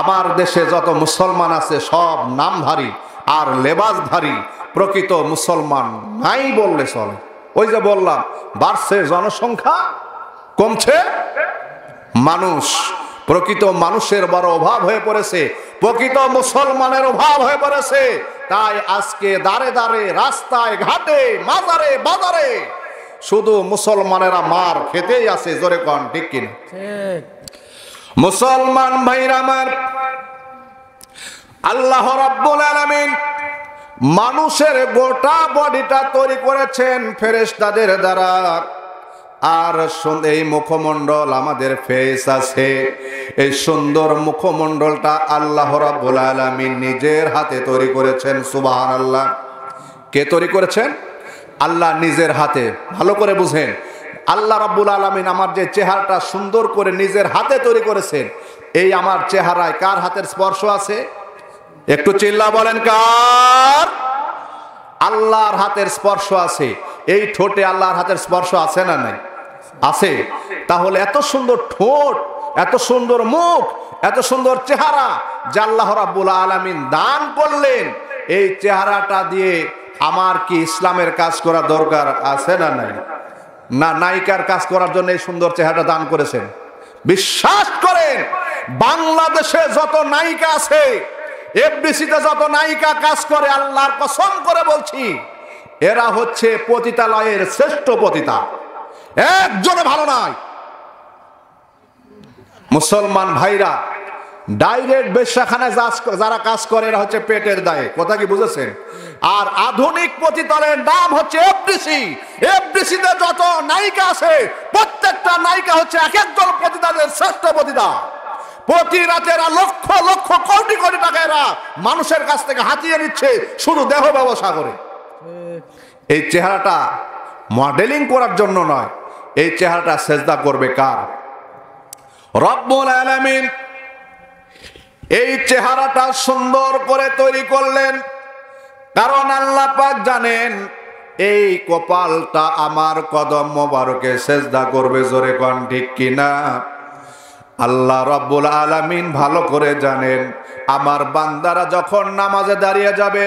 আমার দেশে যত মুসলমান আছে সব নামধারী আর লেবাসধারী, প্রকৃত মুসলমান নাই বললে চলে। ওই যে বললাম, বাড়ছে জনসংখ্যা, কমছে মানুষ। প্রকৃত মানুষের বড় অভাব হয়ে পড়েছে, প্রকৃত মুসলমানের অভাব হয়ে পড়েছে। তাই আজকে দাঁড়ে দাঁড়ে, রাস্তায় ঘাটে, মাজারে বাজারে শুধু মুসলমানেরা মার খেতেই আছে। জোরে কোন ঠিক কিনা? মুসলমান ভাইরা আমার, আল্লাহ রাব্বুল আলামিন মানুষের গোটা বডিটা তৈরি করেছেন ফেরেশতাদের দ্বারা। আর এই মুখমণ্ডল আমাদের ফেস আছে, এই সুন্দর মুখমণ্ডলটা আল্লাহ রাব্বুল আলামিন নিজের হাতে তৈরি করেছেন। সুবহানাল্লাহ। কে তৈরি করেছেন? আল্লাহ নিজের হাতে। ভালো করে বুঝেন, আল্লাহ রাব্বুল আলামিন আমার যে চেহারাটা সুন্দর করে নিজের হাতে তৈরি করেছেন, এই আমার চেহারায় কার হাতের স্পর্শ আছে? একটু চিল্লা বলেন, কার? আল্লাহর হাতের স্পর্শ আছে। এই ঠোঁটে আল্লাহর হাতের স্পর্শ আছে না নাই? আছে। তাহলে এত সুন্দর ঠোঁট, এত সুন্দর মুখ, এত সুন্দর চেহারা যা আল্লাহ রাব্বুল আলামিন দান করলেন, এই চেহারাটা দিয়ে আমার কি ইসলামের কাজ করা দরকার আছে না নাই? না, নায়িকার কাজ করার জন্য এই সুন্দর চেহারাটা দান করেছেন? বিশ্বাস করেন, বাংলাদেশে যত নায়িকা আছে, এফডিসিতে যত নায়িকা কাজ করে, আল্লাহর কসম করে বলছি, এরা হচ্ছে পতিতালয়ের শ্রেষ্ঠ পতিতা, একজনে ভালো নাই। মুসলমান ভাইরা, ডাইরেক্ট বেশ্যাখানায় যারা কাজ করে এরা হচ্ছে পেটের দায়ে। কথা কি বুঝেছেন? আর আধুনিক পতিতালয়ের নাম হচ্ছে এফডিসি। এফডিসিতে যত নায়িকা আছে, প্রত্যেকটা নায়িকা হচ্ছে এক একজন পতিতাদের শ্রেষ্ঠ পতিতা। প্রতি রাতে এরা লক্ষ লক্ষ কোটি কোটি টাকা এরা মানুষের কাছ থেকে হাতিয়ে নিচ্ছে শুধু দেহ ব্যবসা করে। এই চেহারাটা মডেলিং করার জন্য নয়, এই চেহারাটা সেজদা করবে কার? রব্বুল আলামিন এই চেহারাটা সুন্দর করে তৈরি করলেন, কারণ আল্লাহ পাক জানেন এই কপালটা আমার কদম মোবারকে সেজদা করবে। জোরে কোন ঠিক কিনা? আল্লাহ রাব্বুল আলামিন ভালো করে জানেন আমার বান্দারা যখন নামাজে দাঁড়িয়ে যাবে,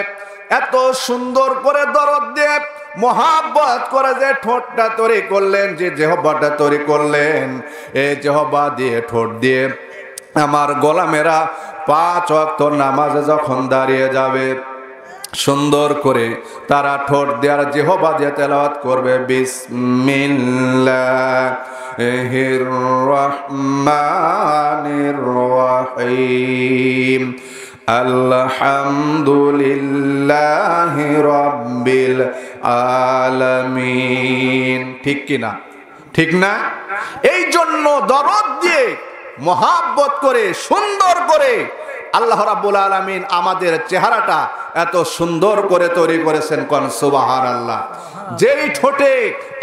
এত সুন্দর করে দরদ দিয়ে মোহাব্বত করে যে ঠোঁটটা তৈরি করলেন, যে জিহ্বাটা তৈরি করলেন, এই জিহ্বা দিয়ে, ঠোঁট দিয়ে আমার গোলামেরা 5 ওয়াক্ত নামাজে যখন দাঁড়িয়ে যাবে, সুন্দর করে তারা ঠোঁট দিয়ে আর জিহ্বা দিয়ে তেলাওয়াত করবে, বিসমিল্লাহির রহমানির রহিম, আলহামদুলিল্লাহি রাব্বিল আলামিন। ঠিক কিনা? ঠিক না? এই জন্য দরদ দিয়ে, মোহাব্বত করে, সুন্দর করে আল্লাহ রাব্বুল আলামিন আমাদের চেহারাটা এত সুন্দর করে তৈরি করেছেন। কোন সুবহানাল্লাহ। যেই ঠোঁটে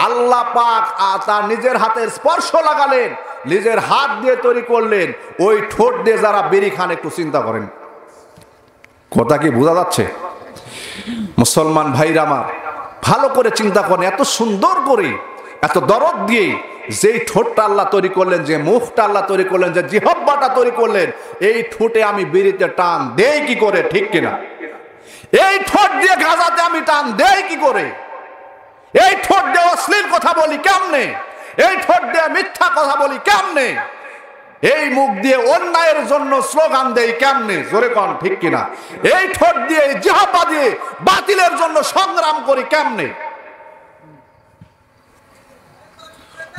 আল্লাহ পাক তার নিজের হাতের স্পর্শ লাগালেন, নিজের হাত দিয়ে তৈরি করলেন, ওই ঠোঁট দিয়ে যারা বিড়ি খান, একটু চিন্তা করেন। কথা কি বোঝা যাচ্ছে? মুসলমান ভাইরা আমার, ভালো করে চিন্তা করেন, এত সুন্দর করে, এত দরদ দিয়ে যেই ঠোঁটটা আল্লাহ তৈরি করলেন, যে মুখটা আল্লাহ তৈরি করলেন, যে জিহ্বাটা তৈরি করলেন, এই ঠোঁটে আমি বিড়িতে টান দেই কি করে? ঠিক কিনা? এই ঠোঁট দিয়ে গাঁজাতে আমি টান দেই কি করে? এই ঠোঁট দিয়ে অশ্লীল কথা বলি কেমনে? এই ঠোঁট দিয়ে মিথ্যা কথা বলি কেমনে? এই মুখ দিয়ে অন্যায়ের জন্য স্লোগান দেই কেমনে? জোরে কোন ঠিক কিনা? এই ঠোঁট দিয়ে, জিহ্বা দিয়ে বাতিলের জন্য সংগ্রাম করি কেমনে?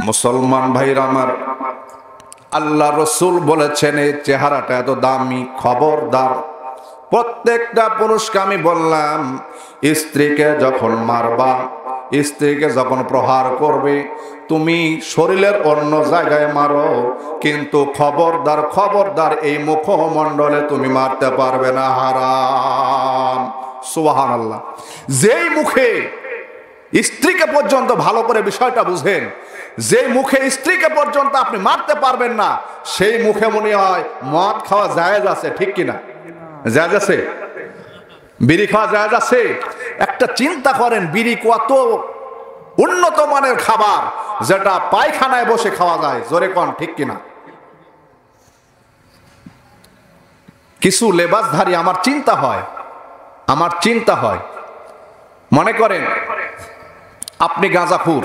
মুসলমান ভাইরা আমার, আল্লাহ রসুল বলেছেন এই চেহারাটা এত দামি। খবরদার, প্রত্যেকটা পুরুষকে আমি বললাম, স্ত্রীকে যখন মারবা, স্ত্রীকে যখন প্রহার করবে, তুমি শরীরের অন্য জায়গায় মারো, কিন্তু খবরদার, খবরদার এই মুখমণ্ডলে তুমি মারতে পারবে না। হারাম। সুবহানাল্লাহ। যেই মুখে স্ত্রীকে পর্যন্ত, ভালো করে বিষয়টা বুঝেন, যে মুখে স্ত্রীকে পর্যন্ত আপনি মারতে পারবেন না, সেই মুখে মনে হয় মদ খাওয়া জায়েজ আছে। ঠিক কিনা? জায়েজ আছে? বিড়ি খাওয়া জায়েজ আছে? একটা চিন্তা করেন, বিড়ি কত উন্নত মানের খাবার, যেটা পায়খানায় বসে খাওয়া যায়। জোরে কোন ঠিক কিনা? কিছু লেবাসধারী আমার চিন্তা হয় মনে করেন আপনি গাঁজাখুর,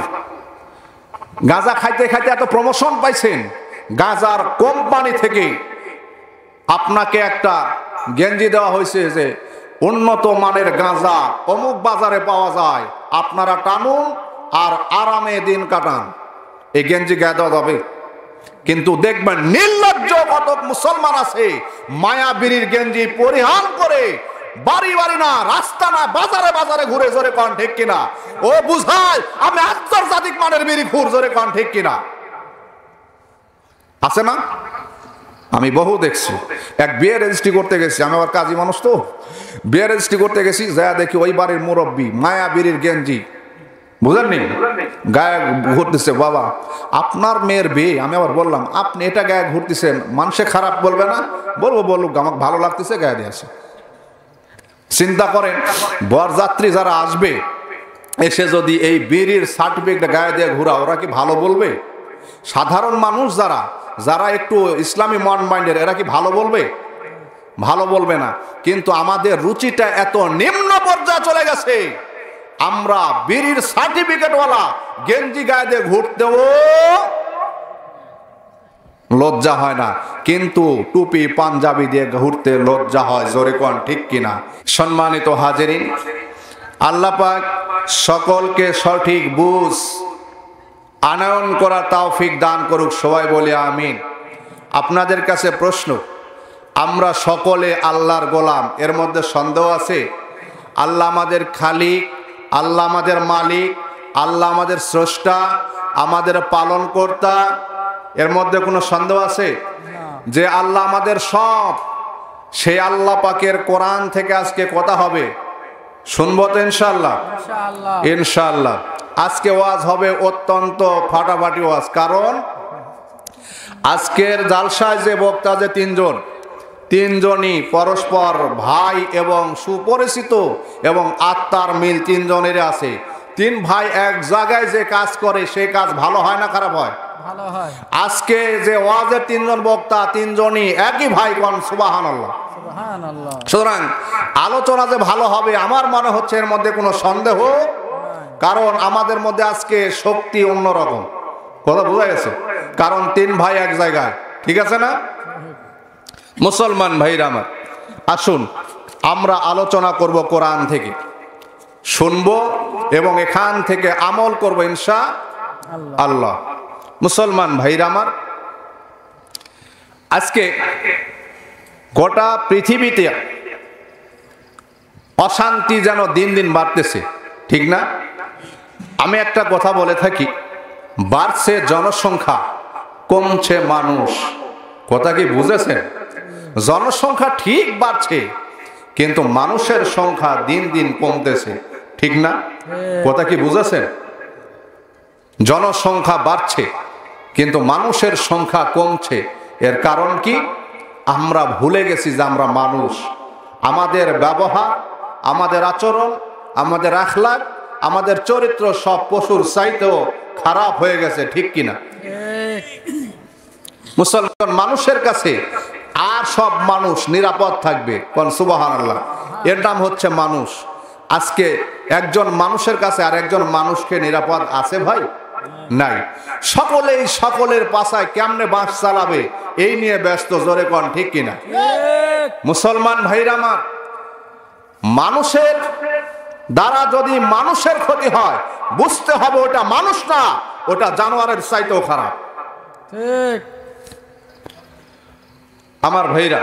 গাঁজা খাইতে খাইতে এত প্রমোশন পাইছেন, গাঁজার কোম্পানি থেকে আপনাকে একটা গেঞ্জি দেওয়া হয়েছে যে উন্নত মানের গাঁজা অমুক বাজারে পাওয়া যায়, আপনারা টানুন আর আরামে দিন কাটান। এই গেঞ্জি গায়ে দেওয়া যাবে? কিন্তু দেখবেন নির্লজ্জ কতক মুসলমান আছে মায়াবীর গেঞ্জি পরিধান করে বাড়ি বাড়ি না, রাস্তা না, বাজারে বাজারে ঘুরে, জোরে কোন ঠিক কিনা? ও বুঝায় আমি আন্তর্জাতিক মানের বিড়ি খুর, জোরে কোন ঠিক কিনা? আছে না? আমি বহু দেখছি। এক বিয়ে রেজিস্ট্রি করতে গেছি, আমি আবার কাজী মানুষ তো, বিয়ে রেজিস্ট্রি করতে গেছি, যা দেখি ওই বাড়ির মুরব্বী মায়াবীর গেঞ্জি, বুঝলেননি, গায়ে ঘুরতেছে। বাবা আপনার মেয়ের বিয়ে, আমি আবার বললাম আপনি এটা গায়ে ঘুরতেছেন, মানুষে খারাপ বলবে না? বলুক, আমাকে ভালো লাগতেছে, গায়ে দিয়েছে। চিন্তা করেন বরযাত্রী যারা আসবে এসে যদি এই বিড়ির সার্টিফিকেট গায়ে দিয়ে ঘোরা, ওরা কি ভালো বলবে? সাধারণ মানুষ যারা একটু ইসলামী মন মাইন্ডের, এরা কি ভালো বলবে? ভালো বলবে না। কিন্তু আমাদের রুচিটা এত নিম্ন পর্যায়ে চলে গেছে, আমরা বিড়ির সার্টিফিকেটওয়ালা গেঞ্জি গায়ে দিয়ে ঘুরতেও লজ্জা হয় না, কিন্তু টুপি পাঞ্জাবি দিয়ে ঘুরতে লজ্জা হয়, জোরে কোন ঠিক কিনা? সম্মানিত হাজিরিন, আল্লাহ পাক সকলকে সঠিক বুঝ আনয়ন করা তৌফিক দান করুক, সবাই বলি আমিন। আপনাদের কাছে প্রশ্ন, আমরা সকলে আল্লাহর গোলাম, এর মধ্যে সন্দেহ আছে? আল্লাহ আমাদের খালিক, আল্লাহ আমাদের মালিক, আল্লাহ আমাদের স্রষ্টা, আমাদের পালন কর্তা, এর মধ্যে কোনো সন্দেহ আছে? যে আল্লাহ আমাদের সব, সেই আল্লাহ পাকের কোরআন থেকে আজকে কথা হবে, শুনবো তো ইনশাআল্লাহ? ইনশাআল্লাহ। আজকে ওয়াজ হবে অত্যন্ত ফাটাফাটি ওয়াজ, কারণ আজকের জালসায় যে বক্তা যে তিনজনই পরস্পর ভাই এবং সুপরিচিত এবং আত্মার মিল তিনজনের আছে। তিন ভাই এক জায়গায় যে কাজ করে সে কাজ ভালো হয় না খারাপ হয়? ভালো হয়। আজকে যে ওয়াজের তিনজন বক্তা তিনজনই একই ভাই, কোন সুবহানাল্লাহ। সুতরাং আলোচনা যে ভালো হবে আমার মনে হচ্ছে এর মধ্যে কোনো সন্দেহ, কারণ আমাদের মধ্যে আজকে শক্তি অন্যরকম, কথা বোঝা গেছে? কারণ তিন ভাই এক জায়গায়, ঠিক আছে না? মুসলমান ভাইরা আমার, আসুন আমরা আলোচনা করব কোরআন থেকে, শুনবো এবং এখান থেকে আমল করব ইনশাআল্লাহ। মুসলমান ভাইরা আমার, আজকে গোটা পৃথিবীতে অশান্তি যেন দিন দিন বাড়তেছে, ঠিক না? আমি একটা কথা বলে থাকি, বাড়ছে জনসংখ্যা, কমছে মানুষ। কথা কি বুঝেছেন? জনসংখ্যা ঠিক বাড়ছে, কিন্তু মানুষের সংখ্যা দিন দিন কমতেছে, ঠিক না? কথা কি বুঝেছেন? জনসংখ্যা বাড়ছে কিন্তু মানুষের সংখ্যা কমছে। এর কারণ কি? আমরা ভুলে গেছি যে আমরা মানুষ। আমাদের ব্যবহার, আমাদের আচরণ, আমাদের আখলাক, আমাদের চরিত্র সব পশুর চাইতেও খারাপ হয়ে গেছে, ঠিক কিনা? মুসলমান মানুষের কাছে আর সব মানুষ নিরাপদ থাকবে, কোন সুবহানাল্লাহ। এর নাম হচ্ছে মানুষ। আজকে একজন মানুষের কাছে আর একজন মানুষকে নিরাপদ আছে ভাই? নাই। সকলেই সকলের পাশায় কেমনে বাস চালাবে এই নিয়ে ব্যস্ত, জোরে কোন ঠিক কিনা? মুসলমান ভাইরা আমার, মানুষের দ্বারা যদি মানুষের ক্ষতি হয় বুঝতে হবে ওটা মানুষ না, ওটা জানোয়ারের চাইতেও খারাপ। ঠিক আমার ভাইরা,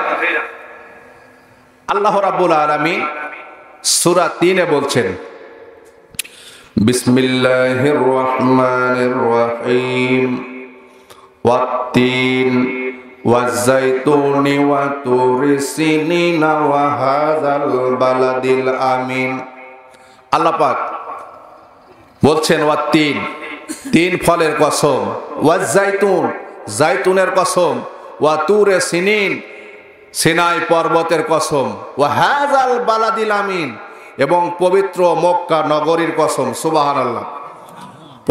আল্লাহ রাব্বুল আলামিন সূরা 3-এ বলছেন, বিসমিল্লাহির রহমানির রহিম, ওয়াত-তিন ওয়াজ-যাইতুনি ওয়া তুরি সিনিনা ওয়া হাযাল বালাদিল আমিন। আল্লাহ পাক বলছেন ওয়াত-তিন, তিন ফলের কসম, ওয়াজ-যাইতুন, যাইতুনের কসম, ওয়া তুরে সিনিন, সিনাই পর্বতের কসম, ওয়া হাযাল বালাদিল আমিন, এবং পবিত্র মক্কা নগরীর কসম। সুবহানাল্লাহ।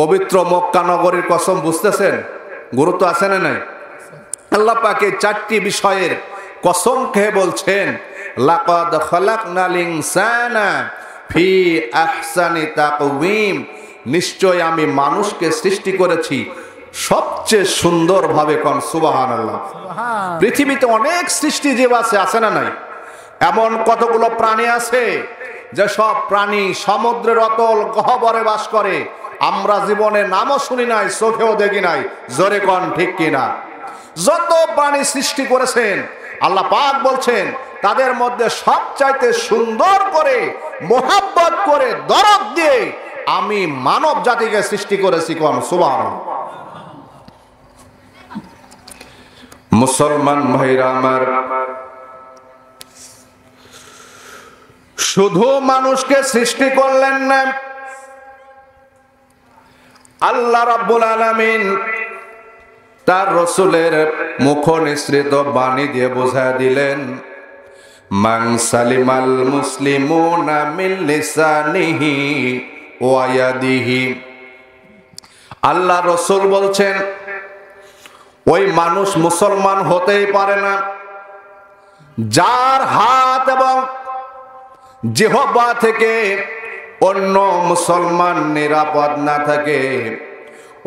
পবিত্র মক্কা নগরীর কসম, বুঝতেছেন গুরুত্ব আছে না নাই? আল্লাহ পাক এই চারটি বিষয়ের কসম খেয়ে বলছেন, লাকাদ খালাকনাল ইনসানা ফি আহসানি তাকওয়িম, নিশ্চয় আমি মানুষকে সৃষ্টি করেছি সবচেয়ে সুন্দরভাবে। কোন সুবহানাল্লাহ। পৃথিবীতে অনেক সৃষ্টি জীব আছে না নাই? এমন কতগুলো প্রাণী আছে যে সব প্রাণী সমুদ্রের অতল গহ্বরে বাস করে, আমরা জীবনে নামও শুনি নাই, চোখেও দেখি নাই। জোরে কোন ঠিক কিনা? যত প্রাণী সৃষ্টি করেছেন আল্লাহ পাক বলছেন তাদের মধ্যে সবচাইতে সুন্দর করে, মোহাব্বত করে, দরদ দিয়ে আমি মানব জাতিকে সৃষ্টি করেছি। কোন সুবহানাল্লাহ। মুসলমান ভাইরা আমার, শুধু মানুষকে সৃষ্টি করলেন না, আল্লাহ রাব্বুল আলামিন তার রাসূলের মুখ নিঃসৃত বাণী দিয়ে বোঝায় দিলেন, মান সালিমাল মুসলিমুনা মিন লিসানিহি ওয়া ইয়াদিহি। আল্লাহ রাসূল বলছেন ওই মানুষ মুসলমান হতেই পারে না যার হাত এবং জিহ্বা থেকে অন্য মুসলমান নিরাপদ না থাকে।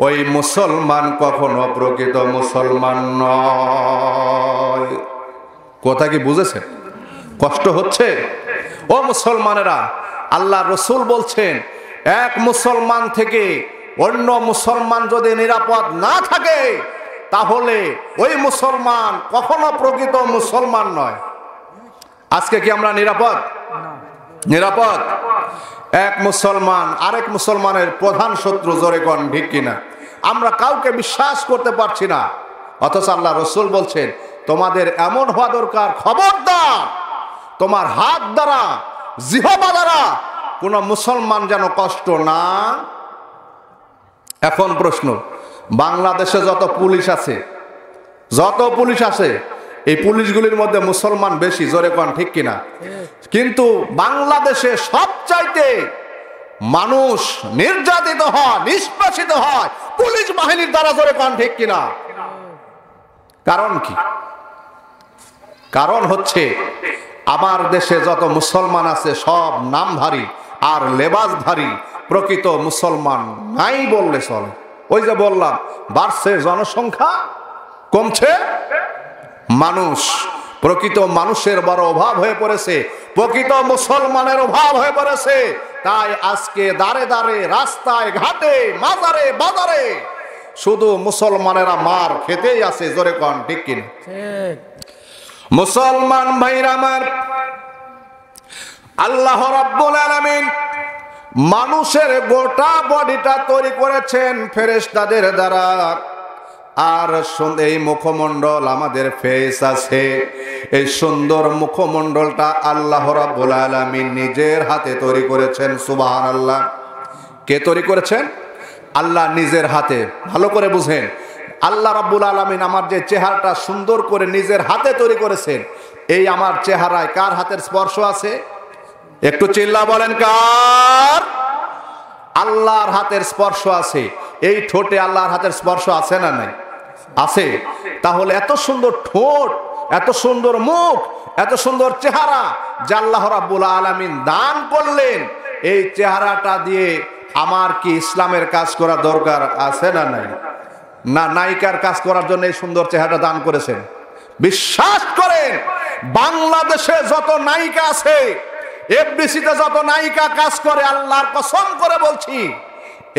ওই মুসলমান কখনো প্রকৃত মুসলমান নয়। কথা কি বুঝেছেন? কষ্ট হচ্ছে? ও মুসলমানেরা, আল্লাহ রসুল বলছেন এক মুসলমান থেকে অন্য মুসলমান যদি নিরাপদ না থাকে তাহলে ওই মুসলমান কখনো প্রকৃত মুসলমান নয়। আজকে কি আমরা নিরাপদ? নিরাপদ? এক মুসলমান আরেক মুসলমানের প্রধান শত্রু। জোরে কোন ঠিক কিনা? আমরা কাউকে বিশ্বাস করতে পারছি না, অথচ আল্লাহ রসুল বলছেন তোমাদের এমন হওয়া দরকার, খবরদার তোমার হাত দ্বারা, জিহ্বা দ্বারা কোন মুসলমান যেন কষ্ট না। এখন প্রশ্ন, বাংলাদেশে যত পুলিশ আছে, এই পুলিশগুলির মধ্যে মুসলমান বেশি। জোরে কোন ঠিক কিনা? কিন্তু বাংলাদেশে সবচাইতে মানুষ নির্যাতিত হয়, নিষ্পেষিত হয় পুলিশ বাহিনীর দ্বারা। জোরে কোন ঠিক কিনা? কারণ কি? কারণ হচ্ছে আমার দেশে যত মুসলমান আছে সব নামধারী আর লেবাসধারী, প্রকৃত মুসলমান নাই বললে চলে। ওই যে বললাম, বাড়ছে জনসংখ্যা, কমছে মানুষ। প্রকৃত মানুষের বড় অভাব হয়ে পড়েছে, প্রকৃত মুসলমানের অভাব হয়ে পড়েছে। তাই আজকে দাঁড়ে দাঁড়ে, রাস্তায় ঘাটে, মাজারে বাজারে শুধু মুসলমানেরা মার খেতেই আছে। জোরে কোন ঠিক কিনা? মুসলমান ভাইরা আমার, আল্লাহ রাব্বুল আলামিন মানুষের গোটা বডিটা তৈরি করেছেন ফেরেশতাদের দ্বারা। আর এই মুখমণ্ডল আমাদের ফেস আছে, এই সুন্দর মুখমণ্ডলটা আল্লাহ রাব্বুল আলামিন নিজের হাতে তৈরি করেছেন। সুবহানাল্লাহ। কে তৈরি করেছেন? আল্লাহ নিজের হাতে। ভালো করে বুঝেন, আল্লাহ রাব্বুল আলামিন আমার যে চেহারাটা সুন্দর করে নিজের হাতে তৈরি করেছেন, এই আমার চেহারায় কার হাতের স্পর্শ আছে? একটু চিল্লা বলেন, কার? আল্লাহর হাতের স্পর্শ আছে। এই ঠোঁটে আল্লাহর হাতের স্পর্শ আছে না নাই? আছে। তাহলে এত সুন্দর ঠোঁট, এত সুন্দর মুখ, এত সুন্দর চেহারা যা আল্লাহ রাব্বুল আলামিন দান করলেন, এই চেহারাটা দিয়ে আমার কি ইসলামের কাজ করা দরকার আছে না নাই? না, নায়িকার কাজ করার জন্য এই সুন্দর চেহারাটা দান করেছেন। বিশ্বাস করেন, বাংলাদেশে যত নায়িকা আছে, এফডিসিতে যত নায়িকা কাজ করে, আল্লাহর কসম করে বলছি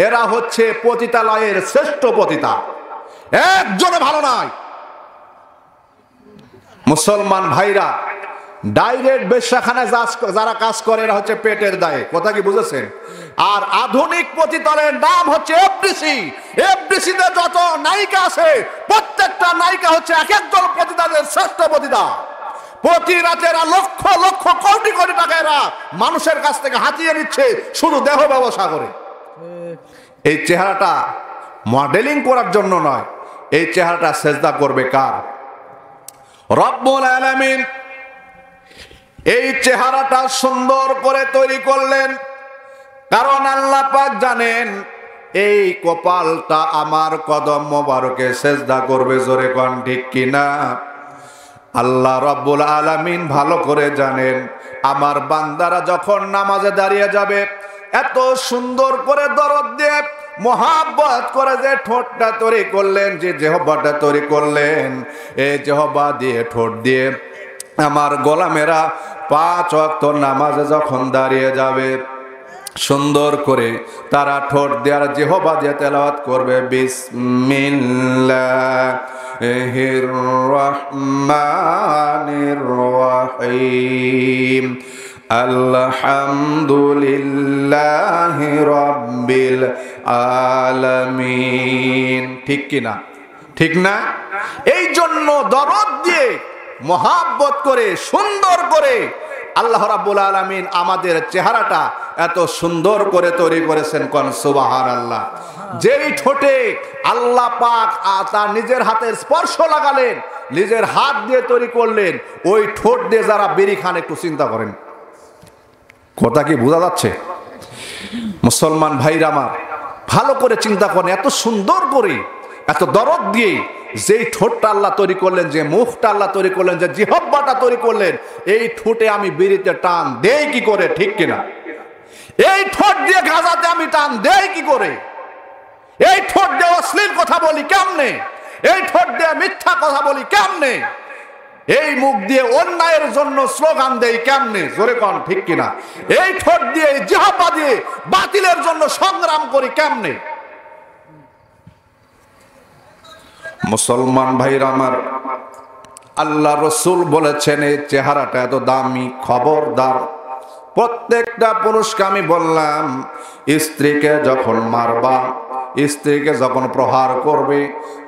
এরা হচ্ছে পতিতালয়ের শ্রেষ্ঠ পতিতা, একজনে ভালো নাই। মুসলমান ভাইরা, ডাইরেক্ট বেশ্যাখানায় যারা কাজ করে এরা হচ্ছে পেটের দায়ে। কথা কি বুঝেছেন? আর আধুনিক পতিতালয়ের নাম হচ্ছে এফডিসি। এফডিসিতে যত নায়িকা আছে প্রত্যেকটা নায়িকা হচ্ছে এক একজন পতিতাদের শ্রেষ্ঠ পতিতা। প্রতি রাতে এরা লক্ষ লক্ষ কোটি কোটি টাকা এরা মানুষের কাছ থেকে হাতিয়ে নিচ্ছে শুধু দেহ ব্যবসা করে। এই চেহারাটা মডেলিং করার জন্য নয়, এই চেহারাটা সেজদা করবে কার? রব্বুল আলামিন এই চেহারাটা সুন্দর করে তৈরি করলেন, কারণ আল্লাহ পাক জানেন এই কপালটা আমার কদম মোবারকে সেজদা করবে। জোরে কোন ঠিক কিনা? আল্লাহ রাব্বুল আলামিন ভালো করে জানেন, আমার বান্দারা যখন নামাজে দাঁড়িয়ে যাবে এত সুন্দর করে দরদ দিয়ে মোহাব্বত করে যে ঠোঁটটা তৈরি করলেন, যে জিহ্বাটা তৈরি করলেন, এই জিহ্বা দিয়ে ঠোঁট দিয়ে আমার গোলামেরা 5 ওয়াক্ত নামাজে যখন দাঁড়িয়ে যাবে সুন্দর করে তারা ঠোঁট দেওয়ার জিহ্বা দিয়ে তেলাওয়াত করবে বিসমিল্লাহির রহমানির রহিম আলহামদুলিল্লাহি রাব্বিল আলামিন। ঠিক কিনা? ঠিক না? এই জন্য দরদ দিয়ে মোহাব্বত করে সুন্দর করে আল্লাহ রাব্বুল আলামিন আমাদের চেহারাটা এত সুন্দর করে তৈরি করেছেন। কোন সুবহানাল্লাহ। যেই ঠোঁটে আল্লাহ পাক তার নিজের হাতের স্পর্শ লাগালেন, নিজের হাত দিয়ে তৈরি করলেন, ওই ঠোঁট দিয়ে যারা বিড়ি খান একটু চিন্তা করেন। কথা কি বোঝা যাচ্ছে? মুসলমান ভাইরা আমার, ভালো করে চিন্তা করেন, এত সুন্দর করে এত দরদ দিয়ে যেই ঠোঁটটা আল্লাহ তৈরি করলেন, যে মুখটা আল্লাহ তৈরি করলেন, যে জিহ্বাটা তৈরি করলেন, এই ঠোঁটে আমি বিড়িতে টান দেই কি করে? ঠিক কিনা? এই ঠোঁট দিয়ে গাঁজাতে আমি টান দেই কি করে? এই ঠোঁট দিয়ে অশ্লীল কথা বলি কেমনে? এই ঠোঁট দিয়ে মিথ্যা কথা বলি কেমনে? এই মুখ দিয়ে অন্যায়ের জন্য স্লোগান দেই কেমনে? জোরে কোন ঠিক কিনা? এই ঠোঁট দিয়ে জিহ্বা দিয়ে বাতিলের জন্য সংগ্রাম করি কেমনে? মুসলমান ভাইরা আমার, আল্লাহ রসুল বলেছেন এই চেহারাটা এত দামি, খবরদার প্রত্যেকটা পুরুষকে আমি বললাম, স্ত্রীকে যখন মারবা, স্ত্রীকে যখন প্রহার করবে,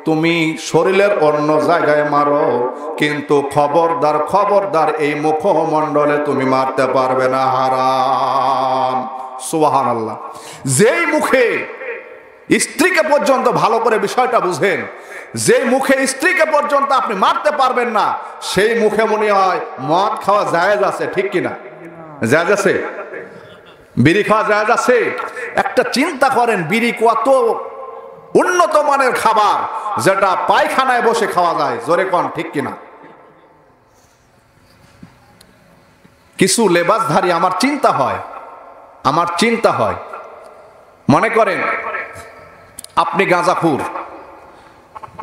তুমি শরীরের অন্য জায়গায় মারো, কিন্তু খবরদার খবরদার এই মুখমণ্ডলে তুমি মারতে পারবে না, হারাম। সুবহানাল্লাহ। যেই মুখে স্ত্রীকে পর্যন্ত, ভালো করে বিষয়টা বুঝেন, যে মুখে স্ত্রীকে পর্যন্ত আপনি মারতে পারবেন না, সেই মুখে মনে হয় মদ খাওয়া জায়েজ আছে। ঠিক কিনা? জায়েজ আছে? বিড়ি খাওয়া জায়েজ আছে? একটা চিন্তা করেন, বিড়ি কত উন্নত মানের খাবার, যেটা পায়খানায় বসে খাওয়া যায়। জোরে কোন ঠিক কিনা? কিছু লেবাসধারী আমার চিন্তা হয়, মনে করেন আপনি গাঁজাখুর,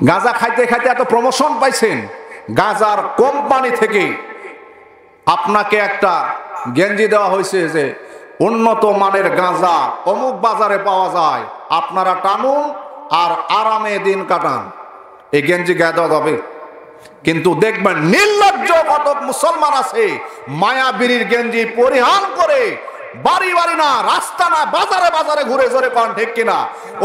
গাঁজা খাইতে খাইতে এত প্রমোশন পাইছেন, গাঁজার কোম্পানি থেকে আপনাকে একটা গেঞ্জি দেওয়া হয়েছে যে উন্নত মানের গাঁজা অমুক বাজারে পাওয়া যায়, আপনারা টানুন আর আরামে দিন কাটান। এই গেঞ্জি গায়ে দেওয়া যাবে? কিন্তু দেখবেন নির্লজ্জ কতক মুসলমান আছে, মায়াবীর গেঞ্জি পরিধান করে বাড়ি বাড়ি না, রাস্তা না, বাজারে বাজারে ঘুরে। জোরে কোন ঠিক কিনা?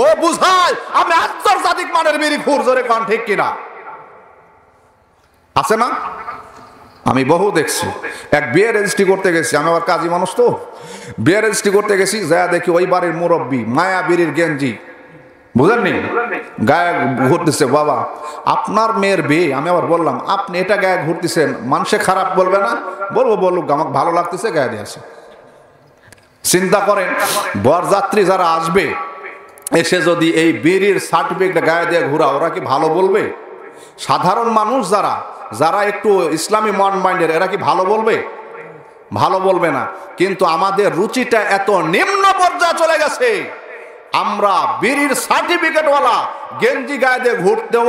ও বুঝায় আমি আন্তর্জাতিক মানের বিড়ি খুর। জোরে কোন ঠিক কিনা? আছে না? আমি বহু দেখছি। এক বিয়ে রেজিস্ট্রি করতে গেছি, আমি আবার কাজী মানুষ তো, বিয়ে রেজিস্ট্রি করতে গেছি, যা দেখি ওই বাড়ির মুরব্বী মায়াবীর গেঞ্জি, বুঝেননি, গায়ে ঘুরতেছে। বাবা, আপনার মেয়ের বিয়ে। আমি আবার বললাম, আপনি এটা গায়ে ঘুরতেছেন, মানুষে খারাপ বলবে না? বলুক, আমাকে ভালো লাগতেছে, গায়ে দিয়েছে। চিন্তা করেন, বরযাত্রী যারা আসবে, এসে যদি এই বিড়ির সার্টিফিকেট গায়ে দিয়ে ঘোরা, ওরা কি ভালো বলবে? সাধারণ মানুষ যারা একটু ইসলামী মন মাইন্ডের, এরা কি ভালো বলবে? ভালো বলবে না। কিন্তু আমাদের রুচিটা এত নিম্ন পর্যায়ে চলে গেছে, আমরা বিড়ির সার্টিফিকেটওয়ালা গেঞ্জি গায়ে দিয়ে ঘুরতেও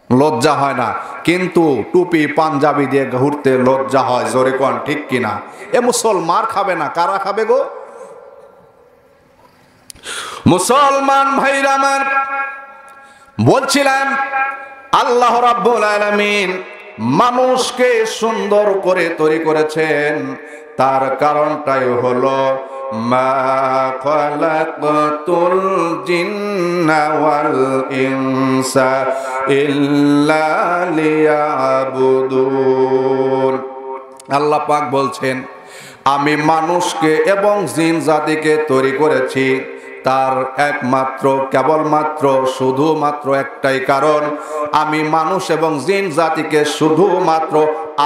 লজ্জা হয় না, কিন্তু টুপি পাঞ্জাবি দিয়ে ঘুরতে লজ্জা হয়। জোরে কোন ঠিক কিনা? এ মুসলমান খাবে না, কারা খাবে গো? মুসলমান ভাইরা আমার, বলছিলাম আল্লাহ রাব্বুল আলামিন মানুষকে সুন্দর করে তৈরি করেছেন, তার কারণটাই হলো মা খালাকতুল জিন্না ওয়াল ইনসা ইল্লা লিয়াবুদুন। আল্লাহ পাক বলছেন, আমি মানুষকে এবং জিন জাতিকে তৈরি করেছি তার একমাত্র কেবলমাত্র শুধুমাত্র একটাই কারণ, আমি মানুষ এবং জিন জাতিকে শুধুমাত্র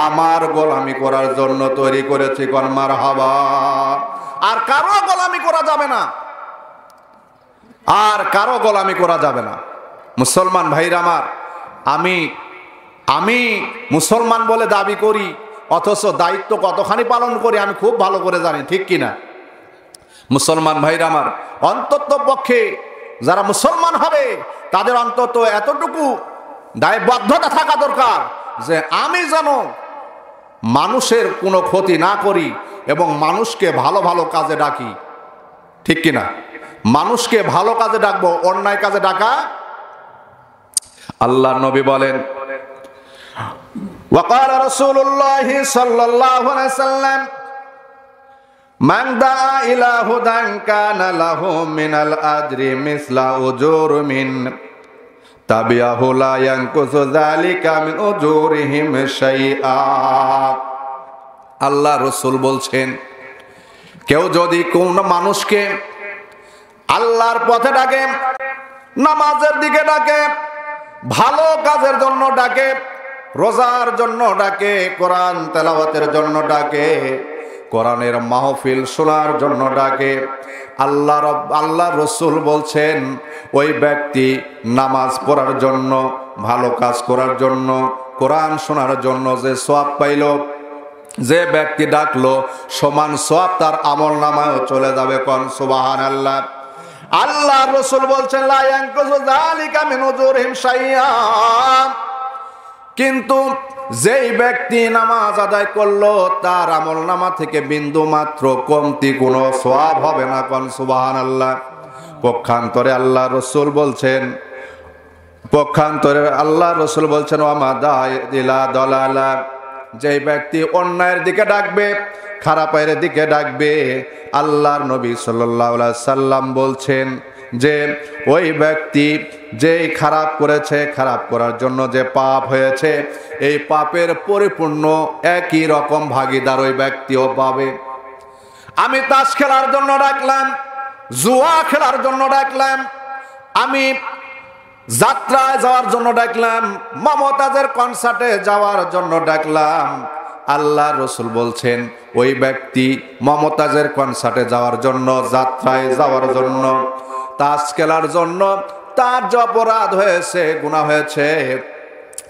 আমার গোলামি করার জন্য তৈরি করেছি। কোন মারহাবা। আর কারো গোলামি করা যাবে না, আর কারো গোলামি করা যাবে না। মুসলমান ভাইরা আমার, আমি আমি মুসলমান বলে দাবি করি, অথচ দায়িত্ব কতখানি পালন করি আমি খুব ভালো করে জানি, ঠিক কিনা? মুসলমান ভাইরা আমার, অন্তত পক্ষে যারা মুসলমান হবে তাদের অন্তত এতটুকু দায়বদ্ধতা থাকা দরকার যে আমি যেন মানুষের কোনো ক্ষতি না করি এবং মানুষকে ভালো ভালো কাজে ডাকি, ঠিক কিনা? মানুষকে ভালো কাজে ডাকবো, অন্যায় কাজে ডাকা। আল্লাহর নবী বলেন, ওয়াকাল রাসূলুল্লাহ সাল্লাল্লাহু আলাইহি ওয়াসাল্লাম, মান দাআ ইলা হুদান কানা লাহু মিনাল আজরি মিসলা উজুর মিন তাবিয়াহু লা ইয়ানকুসু যালিকা মিন উজুরিহিম শাইআ। আল্লাহ রাসূল বলছেন, কেউ যদি কোন মানুষকে আল্লাহর পথে ডাকে, নামাজের দিকে ডাকে, ভালো কাজের জন্য ডাকে, রোজার জন্য ডাকে, কোরআন তেলাওয়াতের জন্য ডাকে, কোরআনের মাহফিল শোনার জন্য ডাকে, আল্লাহ রসুল বলছেন ওই ব্যক্তি নামাজ পড়ার জন্য, ভালো কাজ করার জন্য, কোরআন শোনার জন্য যে সওয়াব পাইল, যে ব্যক্তি ডাকলো সমান সওয়াব তার আমল নামায়ও চলে যাবে। কোন সুবহানাল্লাহ। আল্লাহ রসুল বলছেন লা ইয়ানকুসু যালিকা মিন উজুরিহিম শাইআ, কিন্তু যেই ব্যক্তি নামাজ আদায় করলো তার আমল নামা থেকে বিন্দু মাত্র কমতি কোনো সওয়াব হবে না। কোন সুবহানাল্লাহ। পক্ষান্তরে আল্লাহ রসুল বলছেন ওয়ামা দাআ ইলা দালালা, যেই ব্যক্তি অন্যায়ের দিকে ডাকবে, খারাপের দিকে ডাকবে, আল্লাহর নবী সাল্লাল্লাহু আলাইহি সাল্লাম বলছেন যে ওই ব্যক্তি যেই খারাপ করেছে, খারাপ করার জন্য যে পাপ হয়েছে, এই পাপের পরিপূর্ণ একই রকম ভাগিদার ওই ব্যক্তিও পাবে। আমি তাস খেলার জন্য ডাকলাম, জুয়া খেলার জন্য ডাকলাম, আমি যাত্রায় যাওয়ার জন্য ডাকলাম, মমতাজের কনসার্টে যাওয়ার জন্য ডাকলাম, আল্লাহ রসুল বলছেন ওই ব্যক্তি মমতাজের কনসার্টে যাওয়ার জন্য, যাত্রায় যাওয়ার জন্য, তাস খেলার জন্য তার যে অপরাধ হয়েছে, গুনাহ হয়েছে,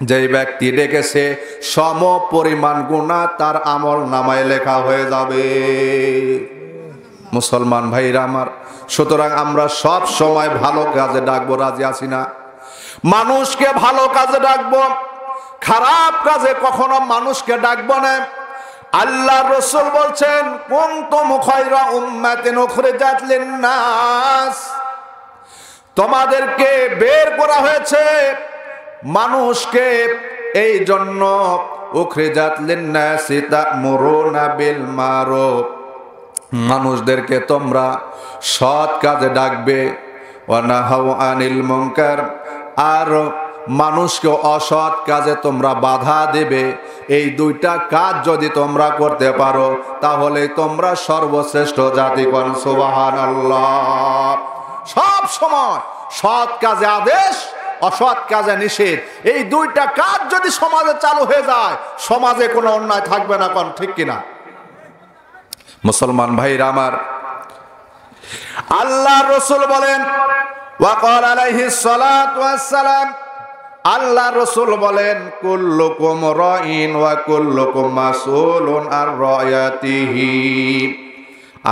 যেই ব্যক্তি ডেকেছে সম পরিমাণ গুনাহ তার আমল নামায় লেখা হয়ে যাবে। মুসলমান ভাইরা আমার, সুতরাং আমরা সব সময় ভালো কাজে ডাকবো, রাজি আছি না? মানুষকে ভালো কাজে ডাকবো, খারাপ কাজে কখনো মানুষকে ডাকবো না। আল্লাহ রসুল বলছেন কুনতুম খায়রা উম্মাতিন উখরিজাত লিন-নাস, তোমাদেরকে বের করা হয়েছে মানুষকে এই জন্য, উখরিজাত লিন-নাসি তা'মুরুনা বিল মারুফ, মানুষদেরকে তোমরা সৎ কাজে ডাকবে, ওয়া নাহাউ আনিল মুনকার, আর মানুষকে অসৎ কাজে তোমরা বাধা দেবে। এই দুইটা কাজ যদি তোমরা করতে পারো তাহলে তোমরা সর্বশ্রেষ্ঠ জাতি। কোন সুবহানাল্লাহ। সব সময় সৎ কাজে আদেশ, অসৎ কাজে নিষেধ, এই দুইটা কাজ যদি সমাজে চালু হয়ে যায় সমাজে কোনো অন্যায় থাকবে না। কোন ঠিক কিনা? মুসলমান ভাইরা আমার, আল্লাহ রসুল বলেন ওয়াকাল আলাইহিস সালাতু ওয়াস সালাম, আল্লাহ রসুল বলেন কুল্লুকুম রাইন ওয়া কুল্লুকুম মাসউলুন আর রায়াতিহি।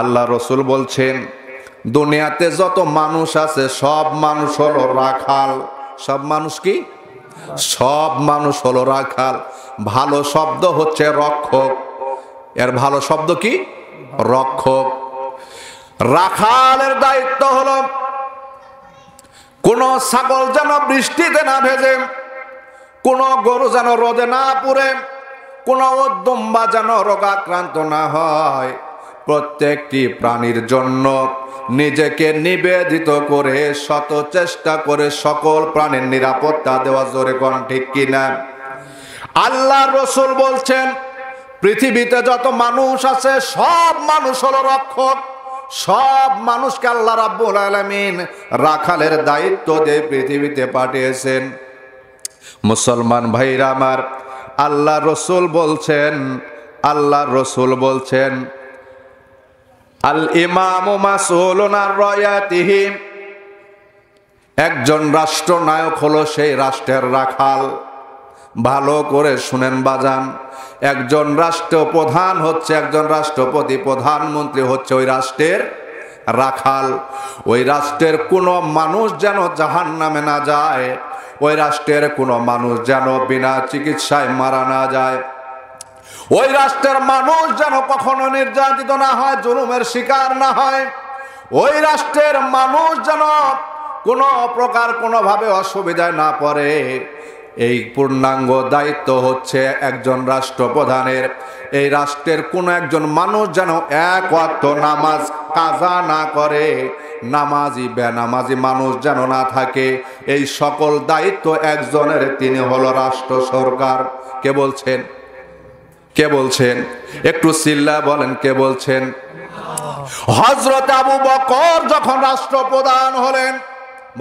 আল্লাহ রসুল বলছেন দুনিয়াতে যত মানুষ আছে সব মানুষ হলো রাখাল। সব মানুষ কি? সব মানুষ হলো রাখাল। ভালো শব্দ হচ্ছে রক্ষক। এর ভালো শব্দ কি? রক্ষক। রাখালের দায়িত্ব হলো কোন ছাগল যেন বৃষ্টিতে না ভেজে, কোন গরু যেন রোদে না পুড়ে, কোন দুম্বা যেন রোগাক্রান্ত না হয়। প্রত্যেকটি প্রাণীর জন্য নিজেকে নিবেদিত করে শত চেষ্টা করে সকল প্রাণীর নিরাপত্তা দেওয়া। জোরে কোন ঠিক কিনা? আল্লাহ রসুল বলছেন পৃথিবীতে যত মানুষ আছে সব মানুষ হলো রক্ষক। সব মানুষকে আল্লাহ রাব্বুল আলামিন রাখালের দায়িত্ব দিয়ে পৃথিবীতে পাঠিয়েছেন। মুসলমান ভাইরা আমার, আল্লাহ রসুল বলছেন আল ইমামু মাসউলুন আর রায়াতিহি, একজন রাষ্ট্রনায়ক হলো সেই রাষ্ট্রের রাখাল। ভালো করে শুনেন বাজান, একজন রাষ্ট্রপ্রধান হচ্ছে, একজন রাষ্ট্রপতি, প্রধানমন্ত্রী হচ্ছে ওই রাষ্ট্রের রাখাল। ওই রাষ্ট্রের কোনো মানুষ যেন জাহান্নামে না যায়, ওই রাষ্ট্রের কোনো মানুষ যেন বিনা চিকিৎসায় মারা না যায়, ওই রাষ্ট্রের মানুষ যেন কখনো নির্যাতিত না হয়, জুলুমের শিকার না হয়, ওই রাষ্ট্রের মানুষ যেন কোনো প্রকার কোনোভাবে অসুবিধায় না পড়ে। এই পূর্ণাঙ্গ দায়িত্ব হচ্ছে একজন রাষ্ট্রপ্রধানের। এই রাষ্ট্রের কোনো একজন মানুষ যেন এক ওয়াক্ত নামাজ কাজা না করে, নামাজি বেনামাজি মানুষ যেন না থাকে, এই সকল দায়িত্ব একজনের, তিনি হলো রাষ্ট্র সরকার। কে বলছেন? কে বলছেন? একটু চিল্লা বলেন, কে বলছেন? হযরত আবু বকর যখন রাষ্ট্রপ্রধান হলেন,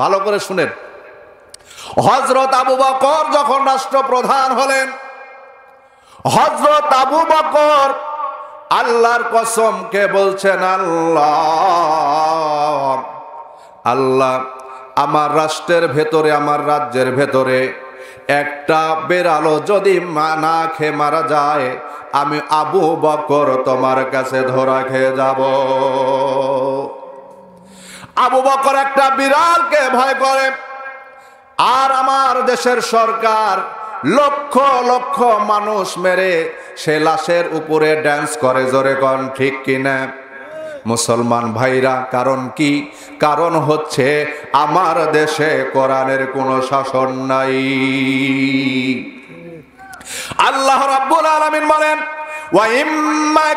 ভালো করে শুনেন, হযরত আবু বকর যখন রাষ্ট্রপ্রধান হলেন, হযরত আবু বকর আল্লাহর কসম কে বলছেন, আল্লাহ, আল্লাহ, আমার রাষ্ট্রের ভেতরে, আমার রাজ্যের ভেতরে একটা বেড়ালো যদি না খেয়ে মারা যায়, আমি আবু বকর তোমার কাছে ধরা খেয়ে যাব। আবু বকর একটা বিড়ালকে ভয় করে, আর আমার দেশের সরকার লক্ষ লক্ষ মানুষ মেরে সে লাশের উপরে ড্যান্স করে। জোরে কোন ঠিক কিনা মুসলমান ভাইরা? কারণ কি? কারণ হচ্ছে আমার দেশে কোরআনের কোনো শাসন নাই। আল্লাহ রাব্বুল আলামিন বলেন, ওয়া ইম্মাক্কান্নাহুম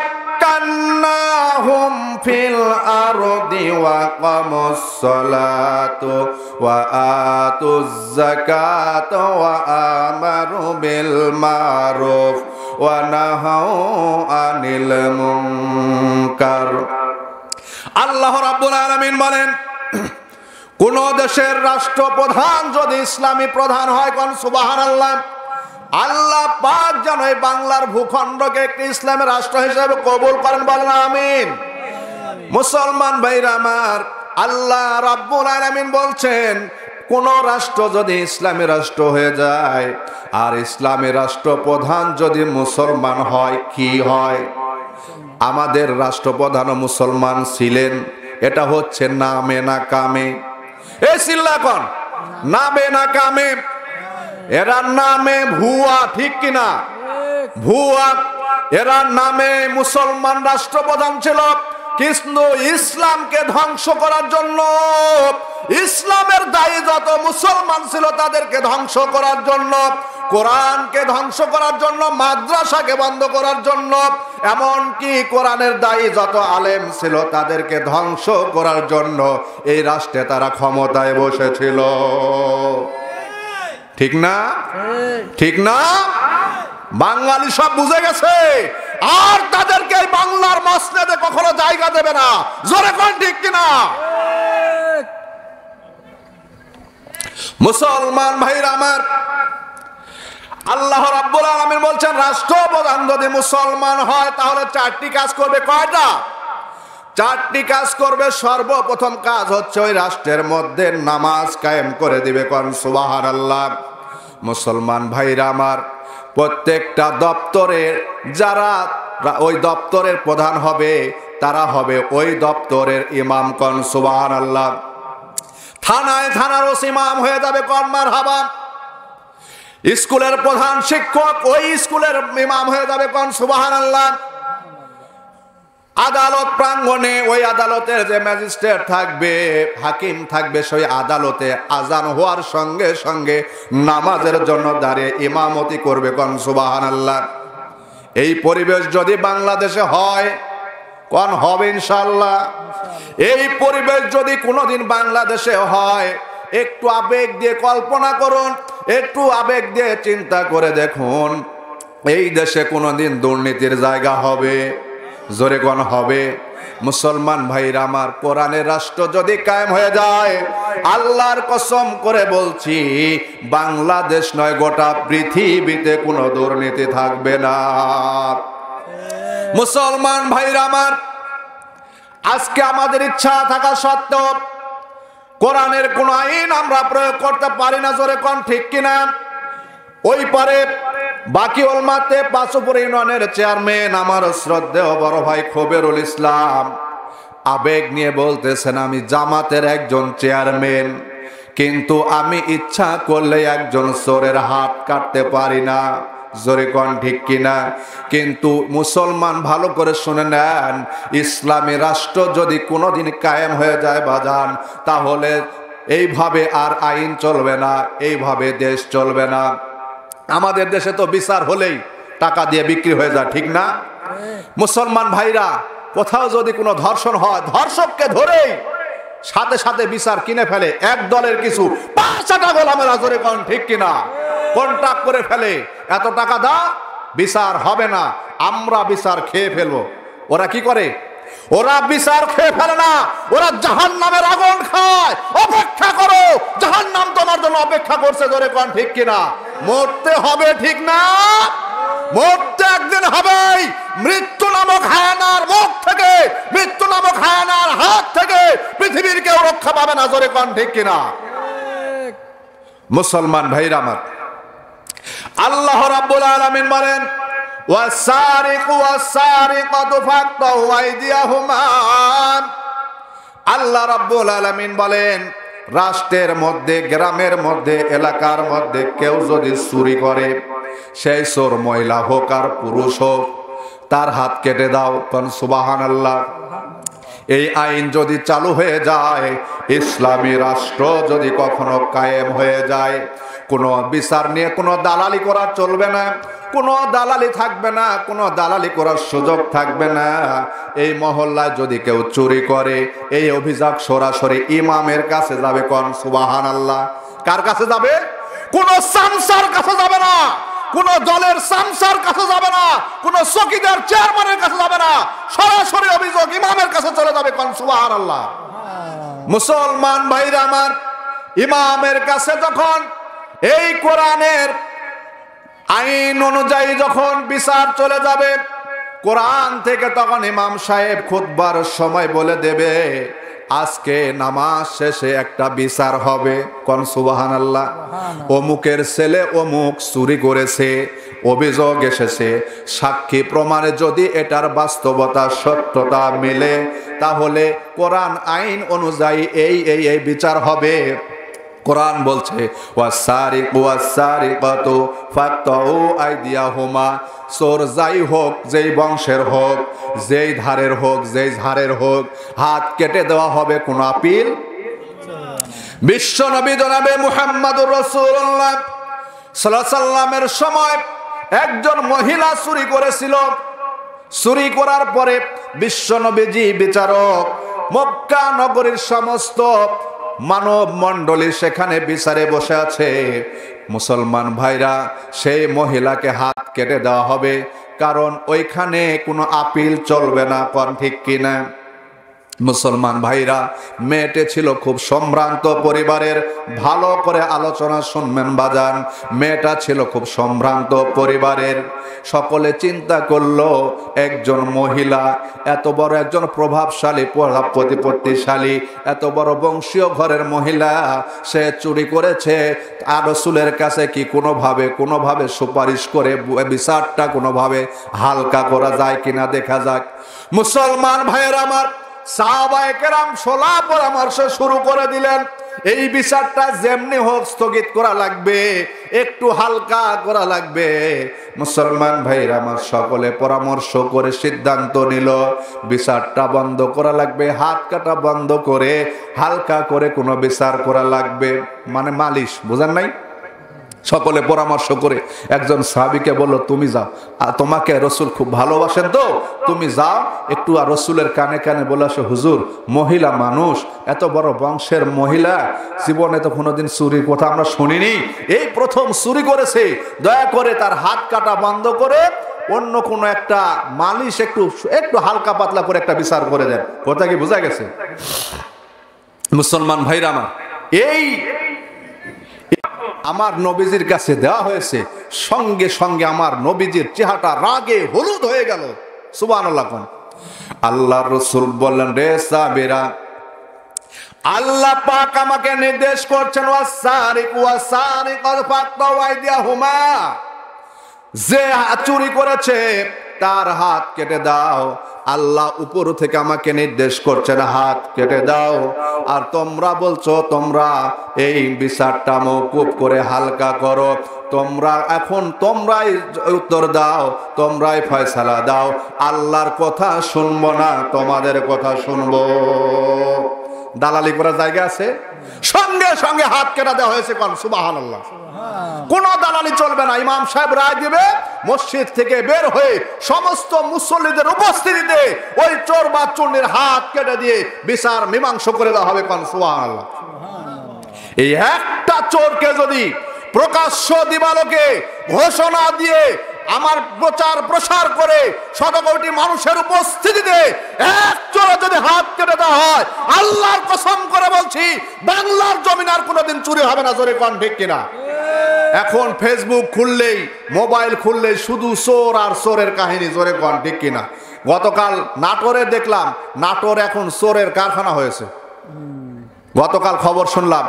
ফিল আরদি ওয়া কামুস সালাতু ওয়া আতুজ যাকাতা ওয়া আমারু বিল মারুফ ওয়া নাহাউ আনিল মুনকার। আল্লাহ রাব্বুল আলামিন বলেন, কোন দেশের রাষ্ট্রপ্রধান যদি ইসলামী প্রধান হয়, কোন সুবহানাল্লাহ, আল্লাহ পাক যেন এই বাংলার ভূখণ্ডকে একটি ইসলামের রাষ্ট্র হিসেবে কবুল করেন, বলেন আমিন। মুসলমান ভাইরা আমার, আল্লাহ রাব্বুল আলামিন বলছেন, কোন রাষ্ট্র যদি ইসলামী রাষ্ট্র হয়ে যায় আর ইসলামী রাষ্ট্রপ্রধান যদি মুসলমান হয়, কি হয়? আমাদের রাষ্ট্রপ্রধান মুসলমান ছিলেন, এটা হচ্ছে নামে না কামে। এই চিল্লা কোন নামে না কামে? এরা নামে ভুয়া, ঠিক কিনা? ভুয়া। এরা নামে মুসলমান রাষ্ট্রপ্রধান ছিল, কিন্তু ইসলামকে ধ্বংস করার জন্য, ইসলামের দায়ী যত মুসলমান ছিল তাদেরকে ধ্বংস করার জন্য, কোরআনকে ধ্বংস করার জন্য, মাদ্রাসাকে বন্ধ করার জন্য, এমনকি কোরআনের দায়ী যত আলেম ছিল তাদেরকে ধ্বংস করার জন্য এই রাষ্ট্রে তারা ক্ষমতায় বসেছিল। ঠিক না? ঠিক না? বাঙালি সব বুঝে গেছে, আর তাদেরকে বাংলার মসজিদে কখনো জায়গা দেবে না। জোরে কোন ঠিক কিনা? মুসলমান ভাইরা আমার, আল্লাহ রাব্বুল আলামিন বলছেন, রাষ্ট্রপ্রধান যদি মুসলমান হয় তাহলে চারটি কাজ করবে। কয়টা? চারটি কাজ করবে। সর্বপ্রথম কাজ হচ্ছে ওই রাষ্ট্রের মধ্যে নামাজ কায়েম করে দিবে। কোন সুবহানাল্লাহ। মুসলমান ভাইরা আমার, প্রত্যেকটা দপ্তরের যারা ওই দপ্তরের প্রধান হবে তারা হবে ওই দপ্তরের ইমাম। কোন সুবহানাল্লাহ। থানায় থানার ওসি ইমাম হয়ে যাবে। কোন মারহাবা। স্কুলের প্রধান শিক্ষক ওই স্কুলের ইমাম হয়ে যাবে। কোন সুবহানাল্লাহ। আদালত প্রাঙ্গণে ওই আদালতের যে ম্যাজিস্ট্রেট থাকবে, হাকিম থাকবে, সেই আদালতে আজান হওয়ার সঙ্গে সঙ্গে নামাজের জন্য দাঁড়িয়ে ইমামতি করবে। কোন সুবহানাল্লাহ। এই পরিবেশ যদি বাংলাদেশে হয়, কোন হবে ইনশাআল্লাহ। এই পরিবেশ যদি কোনোদিন বাংলাদেশে হয়, একটু আবেগ দিয়ে কল্পনা করুন, একটু আবেগ দিয়ে চিন্তা করে দেখুন, এই দেশে কোনোদিন দুর্নীতির জায়গা হবে? জোরে কোন হবে? মুসলমান ভাইরা আমার, কোরআনের রাষ্ট্র যদি কায়েম হয়ে যায়, আল্লাহর কসম করে বলছি, বাংলাদেশ নয় গোটা পৃথিবীতে কোনো দুর্নীতি থাকবে না। মুসলমান ভাইরা আমার, আজকে আমাদের ইচ্ছা থাকা সত্ত্বেও কোরআনের কোন আইন আমরা প্রয়োগ করতে পারি না। জোরে কোন ঠিক কিনা? ওই পারে বাকি ওলমাতে পাঁচপুর ইউনিয়নের চেয়ারম্যান আমার শ্রদ্ধেয় বড় ভাই খবিরুল ইসলাম আবেগ নিয়ে বলতেছেন, আমি জামাতের একজন চেয়ারম্যান, কিন্তু আমি ইচ্ছা করলে একজন চোরের হাত কাটতে পারি না। জোরে কোন ঠিক কিনা? কিন্তু মুসলমান ভালো করে শুনে নেন, ইসলামী রাষ্ট্র যদি কোনোদিন কায়েম হয়ে যায় বাজান, তাহলে এইভাবে আর আইন চলবে না, এইভাবে দেশ চলবে না। আমাদের দেশে তো বিচার হলেই টাকা দিয়ে বিক্রি হয়ে যায়, ঠিক না? মুসলমান ভাইরা, কোথাও যদি কোনো ধর্ষণ হয়, ধর্ষককে ধরেই সাথে সাথে বিচার কিনে ফেলে এক দলের কিছু ৫টা গোলামের আজরে কোন ঠিক কিনা, কন্ট্রাক্ট করে ফেলে, এত টাকা দা, বিচার হবে না, আমরা বিচার খেয়ে ফেলবো। ওরা কি করে? ওরা বিচার খেয়ে ফেলে না, ওরা জাহান্নামের আগুন খায়। অপেক্ষা করো, জাহান্নাম তোমার জন্য অপেক্ষা করছে। জোরে কোন ঠিক কিনা? মরতে হবে, ঠিক না? মরতে একদিন হবেই। মৃত্যু নামক হায়ানার মুখ থেকে, মৃত্যু নামক হায়ানার হাত থেকে পৃথিবীর কেউ রক্ষা পাবে না। জোরে কোন ঠিক কিনা? মুসলমান ভাইরা আমার, আল্লাহ রাব্বুল আলামিন বলেন, ওয়াসারিকু ওয়াসারিকাতু ফাকতাউ আইদিয়াহুমা। আল্লাহ রাব্বুল আলামিন বলেন, রাষ্ট্রের মধ্যে, গ্রামের মধ্যে, এলাকার মধ্যে কেউ যদি চুরি করে, সেই চোর মহিলা হোক আর পুরুষ হোক, তার হাত কেটে দাও। কোন সুবহানাল্লাহ। এই আইন যদি চালু হয়ে যায়, ইসলামী রাষ্ট্র যদি কখনো কায়েম হয়ে যায়, কোনো বিচার নিয়ে কোনো দালালি করা চলবে না, কোনো দালালি থাকবে না, কোনো দালালি করার সুযোগ থাকবে না। এই মহল্লায় যদি কেউ চুরি করে, এই অভিযোগ সরাসরি ইমামের কাছে যাবে। কোন সুবহানাল্লাহ। কার কাছে যাবে? কোনো সামসার কাছে যাবে না, কোনো দলের সামসার কাছে যাবে না, কোনো চকিদার চেয়ারম্যানের কাছে যাবে না, সরাসরি অভিযোগ ইমামের কাছে চলে যাবে। কোন সুবহানাল্লাহ। মুসলমান ভাইরা আমার, ইমামের কাছে যখন এই কোরআনের আইন অনুযায়ী যখন বিচার চলে যাবে কোরআন থেকে, তখন ইমাম সাহেব খুতবার সময় বলে দেবে, আজকে নামাজ শেষে একটা বিচার হবে। কোন সুবহানাল্লাহ। অমুকের ছেলে অমুক চুরি করেছে, অভিযোগ এসেছে, সাক্ষী প্রমাণে যদি এটার বাস্তবতা সত্যতা মিলে, তাহলে কোরআন আইন অনুযায়ী এই বিচার হবে। কোরআন বলছে, ওয়াসারিকু ওয়াসারিকাতু ফাকতাউ আইদিয়াহুমা। চোর যাই হোক, যেই বংশের হোক, যেই ধারের হোক, যেই ঝাড়ের হোক, হাত কেটে দেওয়া হবে, কোনো আপিল। বিশ্ব নবী জনাবে মুহাম্মদুর রাসূলুল্লাহ সাল্লাল্লাহু আলাইহি সাল্লামের সময় একজন মহিলা চুরি করেছিল। চুরি করার পরে বিশ্ব নবীজি বিচারক, মক্কা নগরীর সমস্ত মানব মণ্ডলী সেখানে বিচারে বসে আছে। মুসলমান ভাইরা, সেই মহিলাকে হাত কেটে দেওয়া হবে, কারণ ওইখানে কোনো আপিল চলবে না। কোন ঠিক কিনা? মুসলমান ভাইরা, মেয়েটি ছিল খুব সম্ভ্রান্ত পরিবারের। ভালো করে আলোচনা শুনবেন বাজান। মেয়েটা ছিল খুব সম্ভ্রান্ত পরিবারের। সকলে চিন্তা করলো, একজন মহিলা, এত বড় একজন প্রভাবশালী, প্রতিপত্তিশালী, এত বড় বংশীয় ঘরের মহিলা, সে চুরি করেছে। আর রাসূলের কাছে কি কোনোভাবে সুপারিশ করে বিচারটা কোনোভাবে হালকা করা যায় কিনা দেখা যাক। মুসলমান ভাইয়েরা আমার, সাহাবায়ে কেরাম সলা পরামর্শ শুরু করে দিলেন, এই বিচারটা যেমনি হোক স্থগিত করা লাগবে, একটু হালকা করা লাগবে। মুসলমান ভাইরা আমার, সকলে পরামর্শ করে সিদ্ধান্ত নিল, বিচারটা বন্ধ করা লাগবে, হাত কাটা বন্ধ করে হালকা করে কোনো বিচার করা লাগবে, মানে মালিশ, বুঝেন নাই? সকলে পরামর্শ করে একজন সাহাবীকে বলল, তুমি যাও, আর তোমাকে রাসূল খুব ভালোবাসেন তো, তুমি যাও একটু আর রাসূলের কানে কানে বলে আসো, হুজুর, মহিলা মানুষ, এত বড় বংশের মহিলা, জীবনে তো কোনোদিন চুরির কথা আমরা শুনিনি, এই প্রথম চুরি করেছে, দয়া করে তার হাত কাটা বন্ধ করে অন্য কোনো একটা মালিশ, একটু হালকা পাতলা করে একটা বিচার করে দেন। কথা কি বোঝা গেছে? মুসলমান ভাইরা আমার, এই আমার নবীজির কাছে দেওয়া হয়েছে, সঙ্গে সঙ্গে আমার নবীজির চেহারাটা রাগে হলুদ হয়ে গেল। সুবহানাল্লাহ। আল্লাহর রাসূল বললেন, রে সাহাবীরা, আল্লাহ পাক আমাকে নির্দেশ করছেন ওয়াসারিকু ওয়াসারিকাতু ফাকতাউ আইদিয়াহুমা, যে চুরি করেছে তার হাত কেটে দাও। আল্লাহ উপর থেকে আমাকে নির্দেশ করছেন হাত কেটে দাও। আর তোমরা বলছো তোমরা এই বিচারটা মওকুফ করে হালকা করো। তোমরা এখন তোমরাই উত্তর দাও, তোমরাই ফয়সালা দাও। আল্লাহর কথা শুনবো না, তোমাদের কথা শুনবো। দালালি করার জায়গা আছে? সঙ্গে সঙ্গে হাত কেটে দেওয়া হয়েছে। কোন সুবহানাল্লাহ। কোন দালালি চলবে না। ইমাম সাহেব রায় দিবে, মসজিদ থেকে বের হয়ে সমস্ত মুসল্লিদের উপস্থিতিতে ওই চোর বা চুন্নির হাত কেটে দিয়ে বিচার মীমাংসা করে দেওয়া হবে। কোন সুবহানাল্লাহ। এই একটা চোরকে যদি প্রকাশ্য দিবালোকে ঘোষণা দিয়ে আমার প্রচার প্রসার করে শত কোটি মানুষের উপস্থিতিতে এক চোরে যদি হাত কেটে দেওয়া হয়, আল্লাহর কসম করে বলছি বাংলার জমিন আর কোনোদিন চুরি হবে না। জোরে কোন ঠিক কিনা? এখন ফেসবুক খুললেই, মোবাইল খুললেই শুধু চোর আর চোরের কাহিনী। জোরে কোন ঠিক কিনা? গতকাল নাটোরে দেখলাম, নাটোর এখন চোরের কারখানা হয়েছে। গতকাল খবর শুনলাম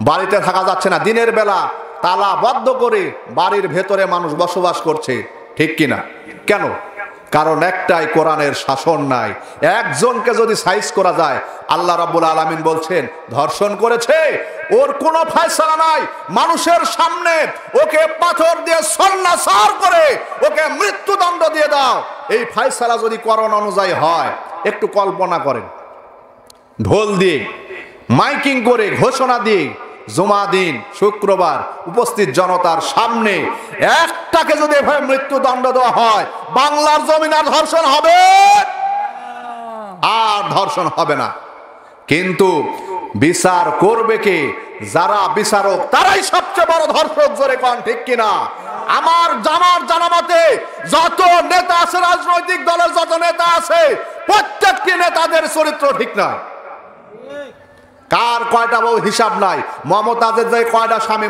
বাড়িতে থাকা যাচ্ছে না, দিনের বেলা তালা বদ্ধ করে বাড়ির ভেতরে মানুষ বসবাস করছে। ঠিক কিনা? কেন? কারণ একটাই, কোরআনের শাসন নাই। একজনকে যদি সাইজ করা যায়, আল্লাহ রাব্বুল আলামিন বলছেন ধর্ষণ করেছে, ওর কোনো ফয়সালা নাই। মানুষের সামনে ওকে পাথর দিয়ে সন্ন্যাসার করে ওকে মৃত্যুদণ্ড দিয়ে দাও। এই ফয়সালা যদি কোরআন অনুযায়ী হয়, একটু কল্পনা করেন, ঢোল দিয়ে মাইকিং করে ঘোষণা দিয়ে জুমা দিন শুক্রবার উপস্থিত জনতার সামনে একটাকে যদি এভাবে মৃত্যুদণ্ড দেওয়া হয়, বাংলার জমিন আর ধর্ষণ হবে? আর ধর্ষণ হবে না। কিন্তু বিচার করবে কে? যারা বিচারক তারাই সবচেয়ে বড় ধর্ষক। জোরে কোন ঠিক কিনা? আমার জানা মতে যত নেতা আছে, রাজনৈতিক দলের যত নেতা আছে, প্রত্যেকটি নেতাদের চরিত্র ঠিক না। কার কয়টা বউ হিসাব নাই। মমতাজের যে কয়টা স্বামী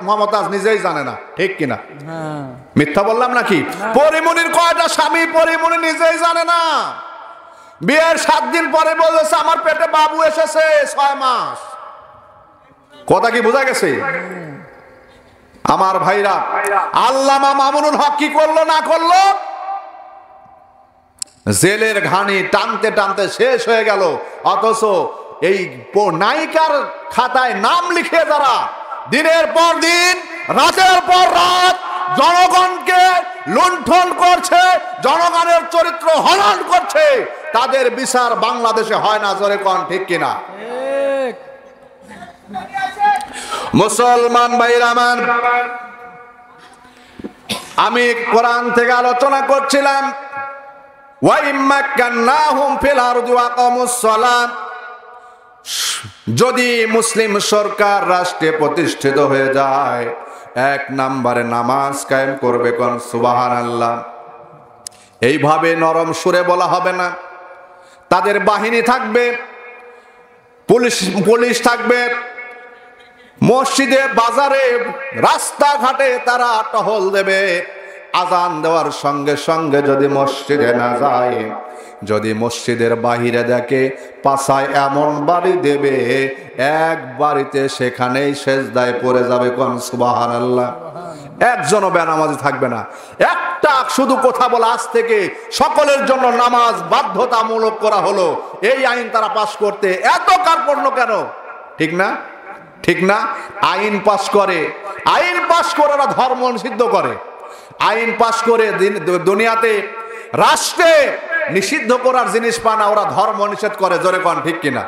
মমতাজ নিজেই জানে না। ঠিক কিনা? মিথ্যা বললাম নাকি? পরিমণির কয়টা স্বামী পরিমণি নিজেই জানে না। বিয়ের 7 দিন পরে বলেছে আমার পেটে বাবু এসেছে 6 মাস। কথা কি বোঝা গেছে? আমার ভাইরা, আল্লামা মামুনুল হক কি করলো না করলো? জেলের ঘানি টানতে টানতে শেষ হয়ে গেল। অথচ এই নায়িকার খাতায় নাম লিখে যারা দিনের পর দিন, রাতের পর রাত জনগণকে লুণ্ঠন করছে, জনগণের চরিত্র হনন করছে, তাদের বিচার বাংলাদেশে হয় না। জোরে কোন ঠিক কিনা? মুসলমান ভাইরা আমার, আমি কোরআন থেকে আলোচনা করছিলাম। ওয়া ইম্মাক্কান্নাহুম ফিল আরদি ওয়া আকামুস সালাত, যদি মুসলিম সরকার রাষ্ট্রে প্রতিষ্ঠিত হয়ে যায়, 1 নম্বরে নামাজ কায়েম করবে। কোন সুবহানাল্লাহ। এইভাবে নরম সুরে বলা হবে না। তাদের বাহিনী থাকবে, পুলিশ থাকবে, মসজিদে বাজারে রাস্তাঘাটে তারা টহল দেবে। আজান দেওয়ার সঙ্গে সঙ্গে যদি মসজিদে না যায়, যদি মসজিদের বাহিরে দেখে, পাছায় এমন বাড়ি দেবে, এক বাড়িতে সেখানেই সেজদায় পড়ে যাবে। কোন সুবহানাল্লাহ। একজনও বেনামাজি থাকবে না। একটা শুধু কথা বলা, আজ থেকে সকলের জন্য নামাজ বাধ্যতামূলক করা হলো। এই আইন তারা পাশ করতে এত কার্পণ্য কেন? ঠিক না? ঠিক না? আইন পাশ করে, আইন পাশ করে ওরা ধর্ম নিষিদ্ধ করে। আইন পাশ করে দুনিয়াতে রাষ্ট্রে নিষিদ্ধ করার জিনিস পানা ওরা ধর্ম নিষেধ করে। জোরে কোন ঠিক কিনা?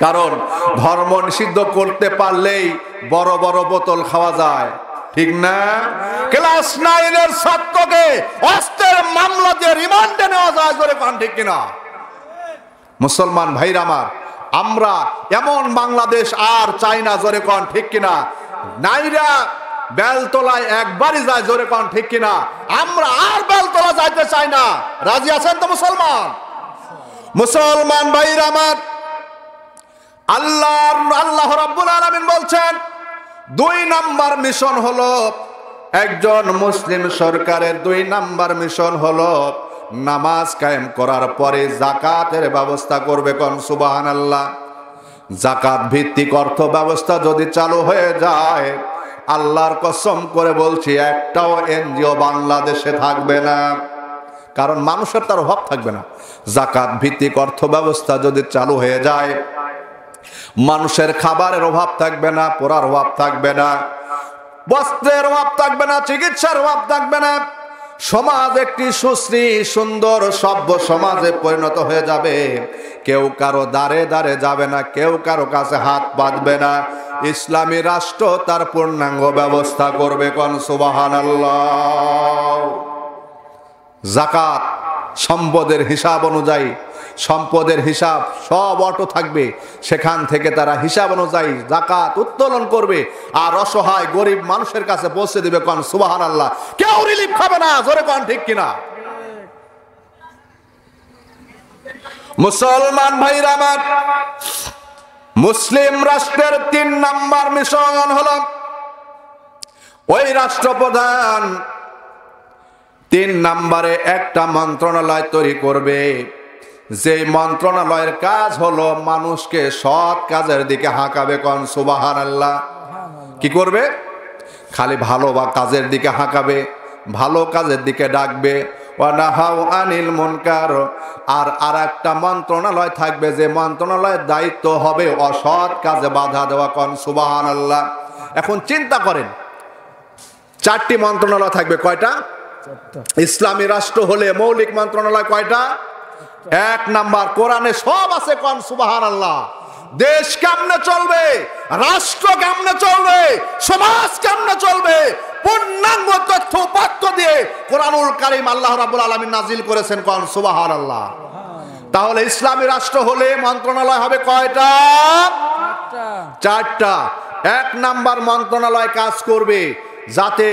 কারণ ধর্ম নিষিদ্ধ করতে পারলেই বড় বড় বোতল খাওয়া যায়। ঠিক না? ক্লাস 9 এর ছাত্রকে অস্ত্রের মামলা দিয়ে রিমান্ডে নেওয়া যায়। জোরে কোন ঠিক কিনা? মুসলমান ভাইরা আমার, আমরা এমন বাংলাদেশ আর চাই না। জোরে কোন ঠিক কিনা? নাইরা বেলতলায় একবারই যায়। জোরে কোন ঠিক কিনা? আমরা আর বেলতলা যাইতে চাই না। রাজি আছেন তো মুসলমান? মুসলমান ভাইরা আমার, আল্লাহ রাব্বুল আলামিন বলছেন 2 নাম্বার মিশন হলো, একজন মুসলিম সরকারের 2 নাম্বার মিশন হলো নামাজ কায়েম করার পরে যাকাতের ব্যবস্থা করবে। কোন সুবহানাল্লাহ। জাকাত ভিত্তিক অর্থ ব্যবস্থা যদি চালু হয়ে যায়, আল্লাহর কসম করে বলছি একটাও এনজিও বাংলাদেশে থাকবে না, কারণ মানুষের তার অভাব থাকবে না। জাকাত ভিত্তিক অর্থ ব্যবস্থা যদি চালু হয়ে যায়, মানুষের খাবারের অভাব থাকবে না, পড়ার অভাব থাকবে না, বস্ত্রের অভাব থাকবে না, চিকিৎসার অভাব থাকবে না। সমাজ একটি সুশ্রী সুন্দর সভ্য সমাজে পরিণত হয়ে যাবে। কেউ কারো দ্বারে দ্বারে যাবে না, কেউ কারো কাছে হাত বাঁধবে না। ইসলামী রাষ্ট্র তার পূর্ণাঙ্গ ব্যবস্থা করবে। কোন সুবহানাল্লাহ। জাকাত সম্পদের হিসাব অনুযায়ী, সম্পদের হিসাব সব অটো থাকবে, সেখান থেকে তারা হিসাব অনুযায়ী জাকাত উত্তোলন করবে আর অসহায় গরিব মানুষের কাছে পৌঁছে দিবে। কোন সুবহানাল্লাহ। কেউ রিলিফ খাবে না, জোরে কোন ঠিক কিনা? মুসলমান ভাইরা আমার, মুসলিম রাষ্ট্রের 3 নাম্বার মিশন হলো ওই রাষ্ট্রপ্রধান 3 নম্বরে একটা মন্ত্রণালয় তৈরি করবে, যে মন্ত্রণালয়ের কাজ হলো মানুষকে সৎ কাজের দিকে হাঁকাবে। কোন সুবহানাল্লাহ। কি করবে? খালি ভালো বা কাজের দিকে হাঁকাবে, ভালো কাজের দিকে ডাকবে। ওয়ানাহাউ আনিল মুনকার। আর একটা মন্ত্রণালয় থাকবে, যে মন্ত্রণালয়ের দায়িত্ব হবে অসৎ কাজে বাধা দেওয়া। কোন সুবহানাল্লাহ। এখন চিন্তা করেন, 4টি মন্ত্রণালয় থাকবে। কয়টা? ইসলামী রাষ্ট্র হলে মৌলিক মন্ত্রণালয় কয়টা? 1 নাম্বার, কোরআনে সব আছে। কোন সুবহানাল্লাহ। দেশ কেমনে চলবে, রাষ্ট্র কেমনে চলবে, সমাজ কেমনে চলবে, পূর্ণাঙ্গ তথ্য উপাত্ত দিয়ে কোরআনুল কারীম আল্লাহ রাব্বুল আলামিন নাজিল করেছেন। কোন সুবহানাল্লাহ। তাহলে ইসলামী রাষ্ট্র হলে মন্ত্রণালয় হবে কয়টা? 4টা। 1 নাম্বার মন্ত্রণালয় কাজ করবে যাতে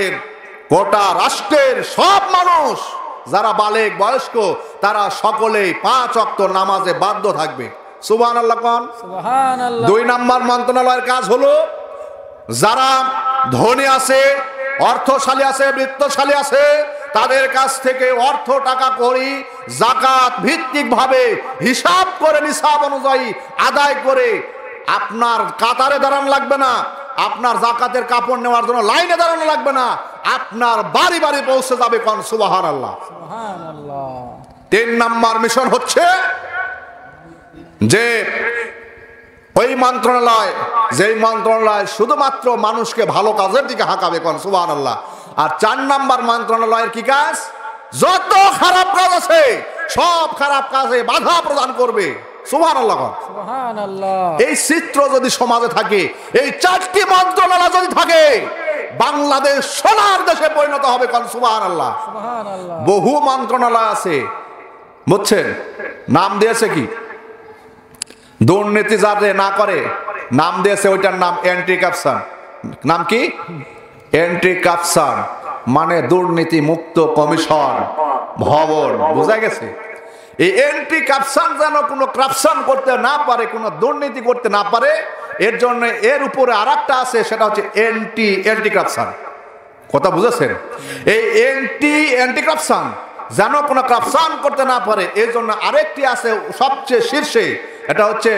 গোটা রাষ্ট্রের সব মানুষ যারা বালেগ বয়স্ক তারা সকলেই 5 ওয়াক্ত নামাজে বাধ্য থাকবে। সুবহানাল্লাহ। কোন সুবহানাল্লাহ। 2 নাম্বার মন্ত্রণালয়ের কাজ হলো যারা ধনী আছে, অর্থশালী আছে, বৃত্তশালী আছে, তাদের কাছ থেকে অর্থ টাকা করি জাকাত ভিত্তিক ভাবে হিসাব করে নিসাব অনুযায়ী আদায় করে আপনার কাতারে দাঁড়ানো লাগবে না, আপনার জাকাতের কাপড় নেওয়ার জন্য লাইনে দাঁড়ানো লাগবে না, আপনার বাড়ি বাড়ি পৌঁছে যাবে। কোন সুবহানাল্লাহ। সুবহানাল্লাহ। 3 নাম্বার মিশন হচ্ছে যে ওই মন্ত্রণালয়, যেই মন্ত্রণালয় শুধুমাত্র মানুষকে ভালো কাজের দিকে হাঁকাবে। কোন সুবহানাল্লাহ। আর 4 নাম্বার মন্ত্রণালয়ের কি কাজ? যত খারাপ কাজ আছে সব খারাপ কাজে বাধা প্রদান করবে। সুবহানাল্লাহ। সুবহানাল্লাহ। এই চিত্র যদি সমাজে থাকে, এই 4টি মন্ত্রণালয় যদি থাকে, বাংলাদেশ সোনার দেশে পরিণত হবে। কোন সুবহানাল্লাহ। সুবহানাল্লাহ। বহু মন্ত্রণালয় আছে, বুঝছেন? নাম দিয়েছে কি? দুর্নীতি যাতে না করে নাম দিয়েছে, ওইটার নাম অ্যান্টি কারাপশন। নাম কি? অ্যান্টি কারাপশন, মানে দুর্নীতি মুক্ত কমিশন ভবন। বোঝা গেছে? এই অ্যান্টি কারাপশন যেন কোনো কারাপশন করতে না পারে, কোনো দুর্নীতি করতে না পারে, এর জন্য এর উপরে আরেকটা আছে, সেটা হচ্ছে অ্যান্টি কারাপশন। কথা বুঝেছেন? এই অ্যান্টি কারাপশন যেন কোনো কারাপশন করতে না পারে, এর জন্য আরেকটি আছে সবচেয়ে শীর্ষে, এটা হচ্ছে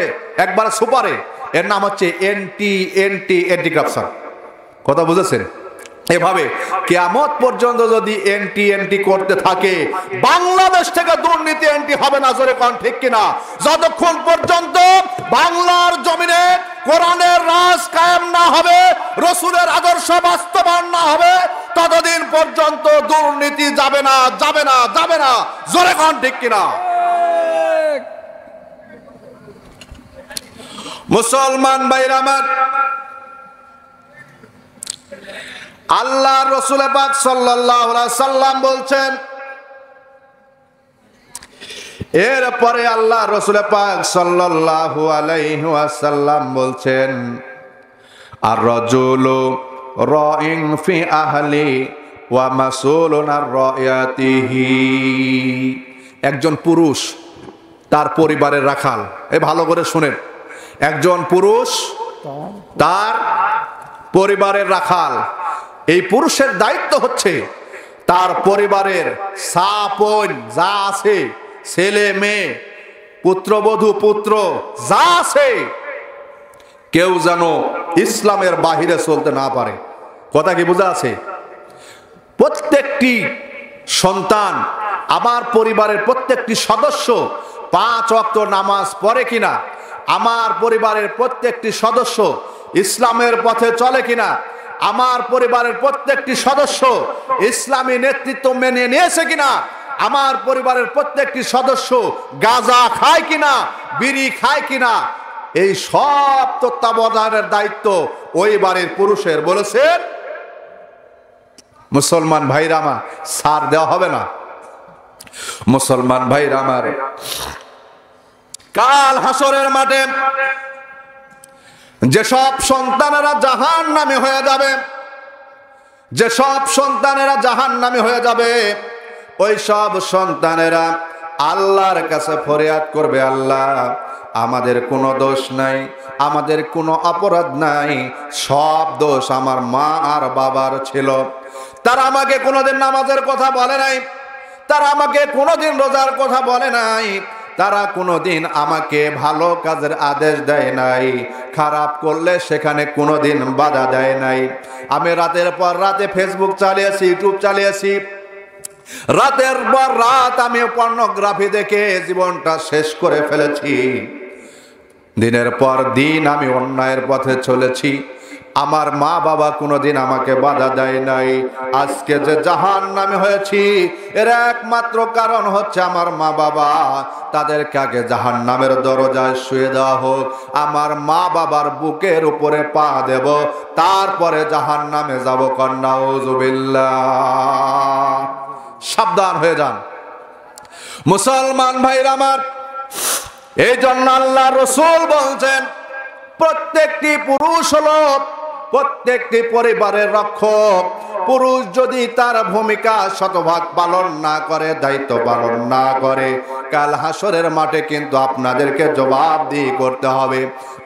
একবার সুপারে, এর নাম হচ্ছে অ্যান্টি কারাপশন। কথা বুঝেছেন? এভাবে কিয়ামত পর্যন্ত যদি এনটি করতে থাকে, বাংলাদেশ থেকে দুর্নীতি এনটি হবে না। জোরে কোন ঠিক কিনা? যতক্ষণ পর্যন্ত বাংলার জমিনে কোরআনের রাজ কায়েম না হবে, রাসূলের আদর্শ বাস্তবায়ন না হবে, ততদিন পর্যন্ত দুর্নীতি যাবে না, যাবে না, যাবে না। জোরে কোন ঠিক কিনা? মুসলমান ভাইরা আমার, আল্লাহ রাসূল পাক সাল্লাল্লাহু আলাইহি সাল্লাম বলছেন, এরপরে আল্লাহ রাসূল পাক সাল্লাল্লাহু আলাইহি ওয়াসাল্লাম বলছেন, আর রাজুলু রাইন ফি আহলি ওয়া মাসউলুন আর রায়াতিহি। একজন পুরুষ তার পরিবারের রাখাল। এই ভালো করে শুনেন, একজন পুরুষ তার পরিবারের রাখাল। এই পুরুষের দায়িত্ব হচ্ছে তার পরিবারের সাপন যা আছে, ছেলে মেয়ে পুত্রবধূ পুত্র যা আছে, কেউ যেন ইসলামের বাহিরে চলতে না পারে। কথা কি বোঝা আছে? প্রত্যেকটি সন্তান, আমার পরিবারের প্রত্যেকটি সদস্য 5 ওয়াক্ত নামাজ পড়ে কিনা, আমার পরিবারের প্রত্যেকটি সদস্য ইসলামের পথে চলে কিনা, আমার পরিবারের প্রত্যেকটি সদস্য ইসলামী নেতৃত্ব মেনে নিয়েছে কিনা, আমার পরিবারের প্রত্যেকটি সদস্য গাঁজা খায় কিনা, বিড়ি খায় কিনা, এই সব তত্ত্বাবধানের দায়িত্ব ওই বাড়ির পুরুষের। বলেছেন মুসলমান ভাইরা আমার, ছাড় দেওয়া হবে না। মুসলমান ভাইরা আমার, কাল হাসরের মাঠে যেসব সন্তানেরা জাহান্নামী হয়ে যাবে, যেসব সন্তানেরা জাহান্নামী হয়ে যাবে, ওই সব সন্তানেরা আল্লাহর কাছে ফরিয়াদ করবে, আল্লাহ আমাদের কোনো দোষ নাই, আমাদের কোনো অপরাধ নাই, সব দোষ আমার মা আর বাবার ছিল। তারা আমাকে কোনোদিন নামাজের কথা বলে নাই, তারা আমাকে কোনোদিন রোজার কথা বলে নাই, তারা কোনোদিন আমাকে ভালো কাজের আদেশ দেয় নাই, খারাপ করলে সেখানে কোনোদিন বাধা দেয় নাই। আমি রাতের পর রাতে ফেসবুক চালিয়েছি, ইউটিউব চালিয়েছি, রাতের পর রাত আমি পর্নোগ্রাফি দেখে জীবনটা শেষ করে ফেলেছি। দিনের পর দিন আমি অন্যায়ের পথে চলেছি, আমার মা বাবা কোনোদিন আমাকে বাধা দেয় নাই। আজকে যে জাহান্নামী হয়েছি এর একমাত্র কারণ হচ্ছে আমার মা বাবা। তাদেরকে আগে জাহান্নামের দরজায় শুয়ে দেওয়া হোক, আমার মা বাবার বুকের উপরে পা দেব, তারপরে জাহান্নামে যাব। নাউযুবিল্লাহ। সাবধান হয়ে যান মুসলমান ভাইরা আমার। এই জন্য আল্লাহ রসুল বলছেন, প্রত্যেকটি পুরুষ হলো প্রত্যেকটি পরিবারের রক্ষক। পুরুষ যদি তার ভূমিকা শতভাগ পালন না করে, দায়িত্ব পালন না করে, কাল হাসরের মাঠে কিন্তু আপনাদেরকে জবাবদিহি করতে হবে।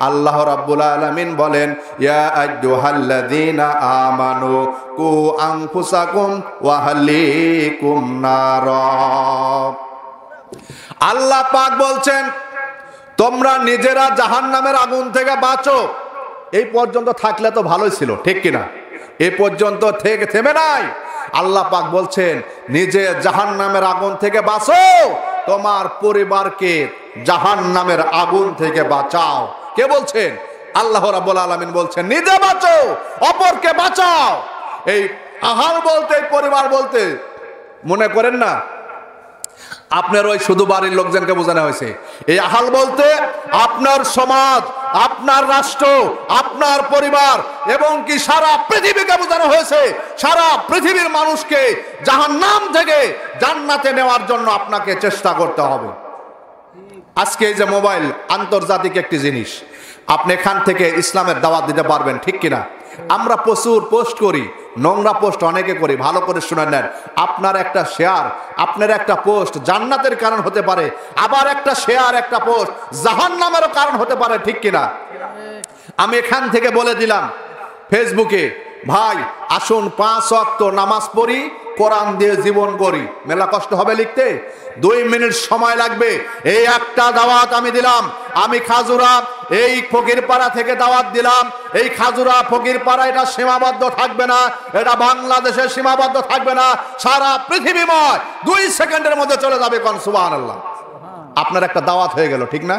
আল্লাহ রাব্বুল আলামিন বলেন, ইয়া আইয়ুহাল্লাযীনা আমানু কু আনফুসাকুম ওয়া আহলিকুম নারা। আল্লাহ পাক বলছেন, তোমরা নিজেরা জাহান্নামের আগুন থেকে বাঁচো। এই পর্যন্ত থাকলে তো ভালোই ছিল, ঠিক কিনা? এই পর্যন্ত থেকে থেমে নাই। আল্লাহ পাক বলছেন, নিজে জাহান্নামের আগুন থেকে বাঁচো, তোমার পরিবারকে জাহান্নামের আগুন থেকে বাঁচাও। কে বলছেন? আল্লাহ রাব্বুল আলামিন বলছেন, নিজে বাঁচো, অপরকে বাঁচাও। এই আহাল বলতে, পরিবার বলতে মনে করেন না আপনার ওই শুধু বাড়ির লোকজনকে বোঝানো হয়েছে। এই আহাল বলতে আপনার সমাজ, আপনার রাষ্ট্র, আপনার পরিবার এবং কি সারা পৃথিবীকে বোঝানো হয়েছে। সারা পৃথিবীর মানুষকে জাহান্নাম থেকে জান্নাতে নেওয়ার জন্য আপনাকে চেষ্টা করতে হবে। আজকে এই যে মোবাইল আন্তর্জাতিক একটি জিনিস, আপনি এখান থেকে ইসলামের দাওয়াত দিতে পারবেন, ঠিক কিনা? আমরা প্রচুর পোস্ট করি, নোংরা পোস্ট অনেকে করি। ভালো করে শুনে নেন, আপনার একটা শেয়ার, আপনার একটা পোস্ট জান্নাতের কারণ হতে পারে, আবার একটা শেয়ার, একটা পোস্ট জাহান্নামেরও কারণ হতে পারে, ঠিক কিনা? আমি এখান থেকে বলে দিলাম ফেসবুকে, ভাই আসুন 5 ওয়াক্ত নামাজ পড়ি, কোরআন দিয়ে জীবন করি। মেলা কষ্ট হবে লিখতে, 2 মিনিট সময় লাগবে। এই একটা দাওয়াত আমি দিলাম। আমি খাজুরা এই ফকিরপাড়া থেকে দাওয়াত দিলাম। এই খাজুরা ফকিরপাড়া এটা সীমাবদ্ধ থাকবে না, এটা বাংলাদেশে সীমাবদ্ধ থাকবে না, সারা পৃথিবীময় 2 সেকেন্ডের মধ্যে চলে যাবে। কোন সুবহানাল্লাহ। আপনার একটা দাওয়াত হয়ে গেল, ঠিক না?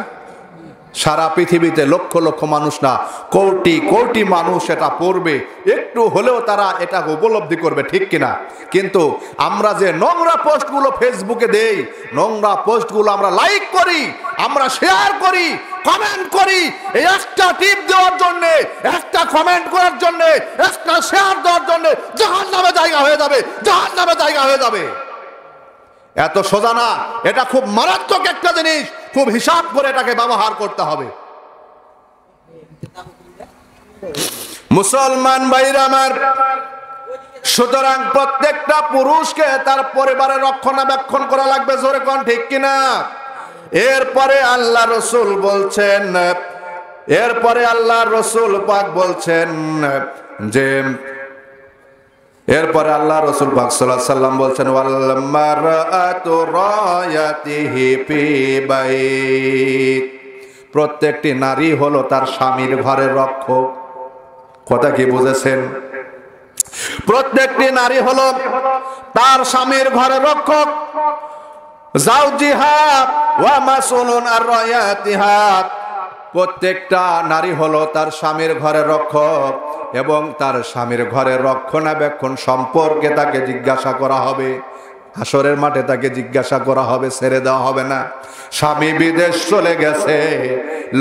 সারা পৃথিবীতে লক্ষ লক্ষ মানুষ না, কোটি কোটি মানুষ এটা পড়বে, একটু হলেও তারা এটা উপলব্ধি করবে, ঠিক কিনা? কিন্তু আমরা যে নোংরা পোস্টগুলো ফেসবুকে দেই, নোংরা পোস্টগুলো আমরা লাইক করি, আমরা শেয়ার করি, কমেন্ট করি, এই একটা টিপ দেওয়ার জন্য, একটা কমেন্ট করার জন্য, একটা শেয়ার দেওয়ার জন্য জাহান্নামে জায়গা হয়ে যাবে, জাহান্নামে জায়গা হয়ে যাবে। এত সোজা না, এটা খুব মারাত্মক একটা জিনিস, খুব হিসাব করে এটাকে ব্যবহার করতে হবে। মুসলমান ভাইরা আমার, সুতরাং প্রত্যেকটা পুরুষকে তার পরিবারের রক্ষণাবেক্ষণ করা লাগবে। জোরে কোন, ঠিক কিনা? এরপরে আল্লাহ রসুল বলছেন, এরপরে আল্লাহ রসুল পাক বলছেন যে, এরপরে আল্লাহ রসুল পাক সাল্লাল্লাহু আলাইহি ওয়াসাল্লাম বলছেন, ওয়াল মারআতু রায়াতিহি ফি বাইত। প্রত্যেকটি নারী হলো তার স্বামীর ঘরের রক্ষক। কথা কি বুঝেছেন? প্রত্যেকটি নারী হলো তার স্বামীর ঘরের রক্ষক। জাওজিহা ওয়া মাসউলুন আর রায়াতিহা, প্রত্যেকটা নারী হলো তার স্বামীর ঘরের রক্ষক এবং তার স্বামীর ঘরের রক্ষণাবেক্ষণ সম্পর্কে তাকে জিজ্ঞাসা করা হবে। হাসরের মাঠে তাকে জিজ্ঞাসা করা হবে, ছেড়ে দেওয়া হবে না। স্বামী বিদেশ চলে গেছে,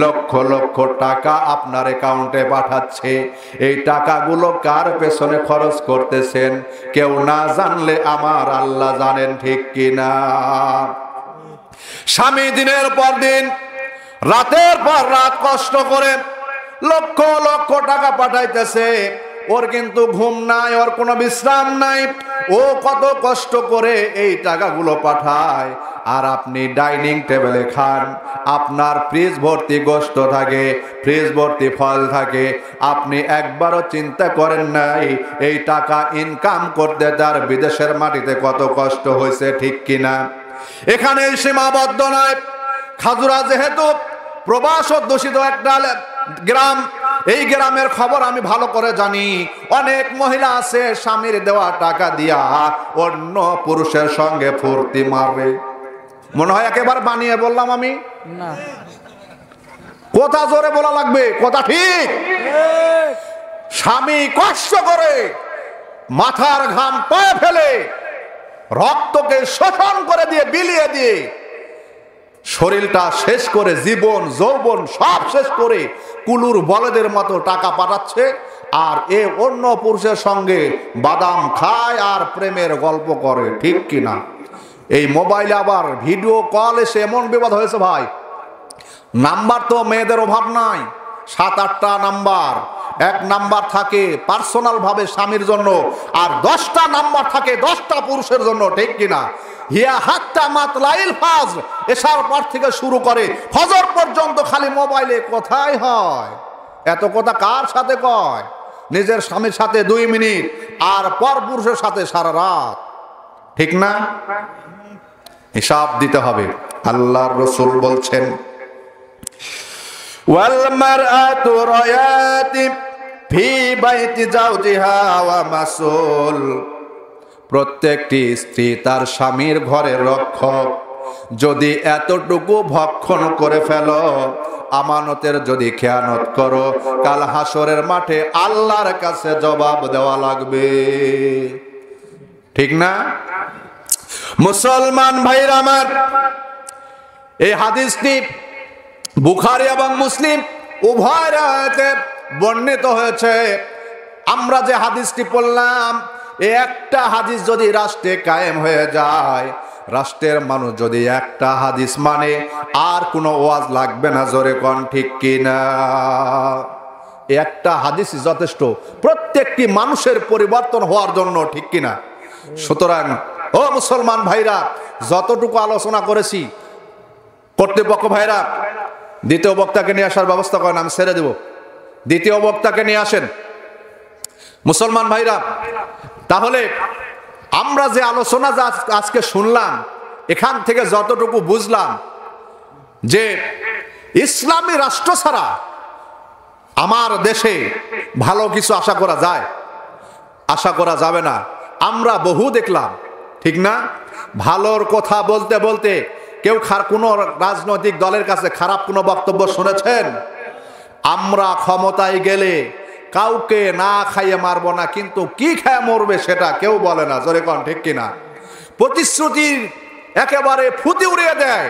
লক্ষ লক্ষ টাকা আপনার অ্যাকাউন্টে পাঠাচ্ছে, এই টাকাগুলো কার পেছনে খরচ করতেছেন কেউ না জানলে আমার আল্লাহ জানেন, ঠিক কিনা? স্বামী দিনের পর দিন রাতের পর রাত কষ্ট করে লক্ষ লক্ষ টাকা পাঠাইতেছে, ওর কিন্তু ঘুম নাই, ওর কোনো বিশ্রাম নাই, ও কত কষ্ট করে এই টাকাগুলো পাঠায়। আর আপনি ডাইনিং টেবিলে খান, আপনার ফ্রিজ ভর্তি গোশত থাকে, ফ্রিজ ভর্তি ফল থাকে, আপনি একবারও চিন্তা করেন নাই এই টাকা ইনকাম করতে তার বিদেশের মাটিতে কত কষ্ট হয়েছে, ঠিক কিনা? এখানে সীমাবদ্ধ নয়। খাজুরা যেহেতু প্রবাস অধ্যুষিত একটা গ্রাম, এই গ্রামের খবর আমি ভালো করে জানি। অনেক মহিলা আছে স্বামীর দেওয়া টাকা দিয়া অন্য পুরুষের সঙ্গে ফুর্তি মারবে। মনে হয় একেবারে বানিয়ে বললাম আমি না, কথা জোরে বলা লাগবে, কথা ঠিক। স্বামী কষ্ট করে মাথার ঘাম পায়ে ফেলে রক্তকে শোষণ করে দিয়ে বিলিয়ে দিয়ে শরীরটা শেষ করে জীবন যৌবন সব শেষ করে কুলুর বলদের মতো টাকা পাঠাচ্ছে, আর এ অন্য পুরুষের সঙ্গে বাদাম খায় আর প্রেমের গল্প করে, ঠিক কিনা? এই মোবাইলে আবার ভিডিও কল এসে এমন বিপদ হয়েছে ভাই, নাম্বার তো মেয়েদের অভাব নাই, 7-8টা নাম্বার। এক নাম্বার থাকে পার্সোনাল ভাবে স্বামীর জন্য, আর 10টা নাম্বার থাকে 10টা পুরুষের জন্য, ঠিক কিনা? হিয়া হাত্তা মাতলাইল ফাজর, এশার পর থেকে শুরু করে ফজর পর্যন্ত খালি মোবাইলে কথাই হয়। এত কথা কার সাথে কয়? নিজের স্বামীর সাথে 2 মিনিট, আর পর পুরুষের সাথে সারা রাত, ঠিক না? হিসাব দিতে হবে। আল্লাহর রাসূল বলছেন, ওয়াল মারআতু রায়াতি ফি বাইতি জাওজিহা ওয়া মাসউল, প্রত্যেকটি স্ত্রী তার স্বামীর ঘরের রক্ষক। যদি এতটুকু ভক্ষণ করে ফেলো, আমানতের যদি খেয়ানত করো, কাল হাসরের মাঠে আল্লাহর কাছে জবাব দেওয়া লাগবে, ঠিক না? মুসলমান ভাইরা আমার, এই হাদিসটি বুখারী এবং মুসলিম উভয় রাতে বর্ণিত হয়েছে। আমরা যে হাদিসটি পড়লাম, এই একটা হাদিস যদি রাষ্ট্রে কায়েম হয়ে যায়, রাষ্ট্রের মানুষ যদি একটা হাদিস মানে, আর কোনো ওয়াজ লাগবে না, জোরে কোন ঠিক কিনা? একটা হাদিসই যথেষ্ট প্রত্যেকটি মানুষের পরিবর্তন হওয়ার জন্য, ঠিক কিনা? সুতরাং ও মুসলমান ভাইরা, যতটুকু আলোচনা করেছি, কর্তৃপক্ষ ভাইরা দ্বিতীয় বক্তাকে নিয়ে আসার ব্যবস্থা করেন, আমি ছেড়ে দেব। দ্বিতীয় বক্তাকে নিয়ে আসেন মুসলমান ভাইরা। তাহলে আমরা যে আলোচনা আজকে শুনলাম, এখান থেকে যতটুকু বুঝলাম যে ইসলামী রাষ্ট্র ছাড়া আমার দেশে ভালো কিছু আশা করা যায়? আশা করা যাবে না। আমরা বহু দেখলাম, ঠিক না? ভালোর কথা বলতে বলতে কেউ কোনো রাজনৈতিক দলের কাছে খারাপ কোনো বক্তব্য শুনেছেন? আমরা ক্ষমতায় গেলে কাউকে না খাইয়ে মারবো না, কিন্তু কি খায় মরবে সেটা কেউ বলে না, জোরে কোন ঠিক কিনা? প্রতিশ্রুতির একেবারে ফুটি উড়িয়ে দেয়,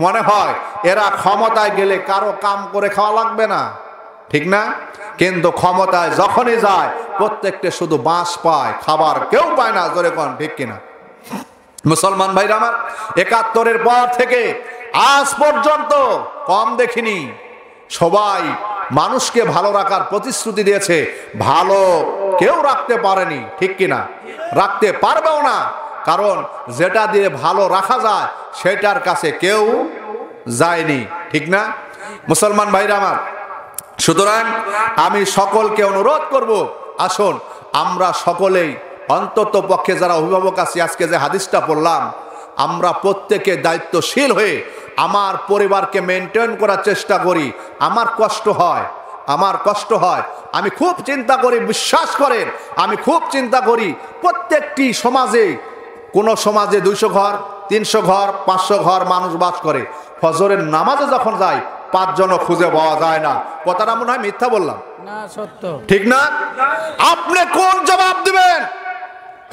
মনে হয় এরা ক্ষমতায় গেলে কারো কাম করে খাওয়া লাগবে না, ঠিক না? কিন্তু ক্ষমতায় যখনই যায় প্রত্যেকটা শুধু বাঁশ পায়, খাবার কেউ পায় না, জোরে কোন ঠিক কিনা? মুসলমান ভাইরা আমার, ৭১-এর পর থেকে আজ পর্যন্ত কম দেখিনি সবাই মানুষকে ভালো রাখার প্রতিশ্রুতি দিয়েছে, ভালো কেউ রাখতে পারেনি, ঠিক কিনা? রাখতে পারবেও না, কারণ যেটা দিয়ে ভালো রাখা যায় সেটার কাছে কেউ যায়নি, ঠিক না মুসলমান ভাইরা আমার? সুতরাং আমি সকলকে অনুরোধ করব, আসুন আমরা সকলেই অন্তত পক্ষে যারা অভিভাবক আছি, আজকে যে হাদিসটা পড়লাম, আমরা প্রত্যেকে দায়িত্বশীল হয়ে আমার পরিবারকে মেনটেন করার চেষ্টা করি, আমার কষ্ট হয়, আমি খুব চিন্তা করি, বিশ্বাস করেন আমি খুব চিন্তা করি। প্রত্যেকটি সমাজে, কোন সমাজে 200 ঘর, 300 ঘর, 500 ঘর মানুষ বাস করে, ফজরের নামাজে যখন যায় 5 জনও খুঁজে পাওয়া যায় না। কথাটা মনে হয় মিথ্যা বললাম না, সত্য। ঠিক না? আপনি কোন জবাব দিবেন?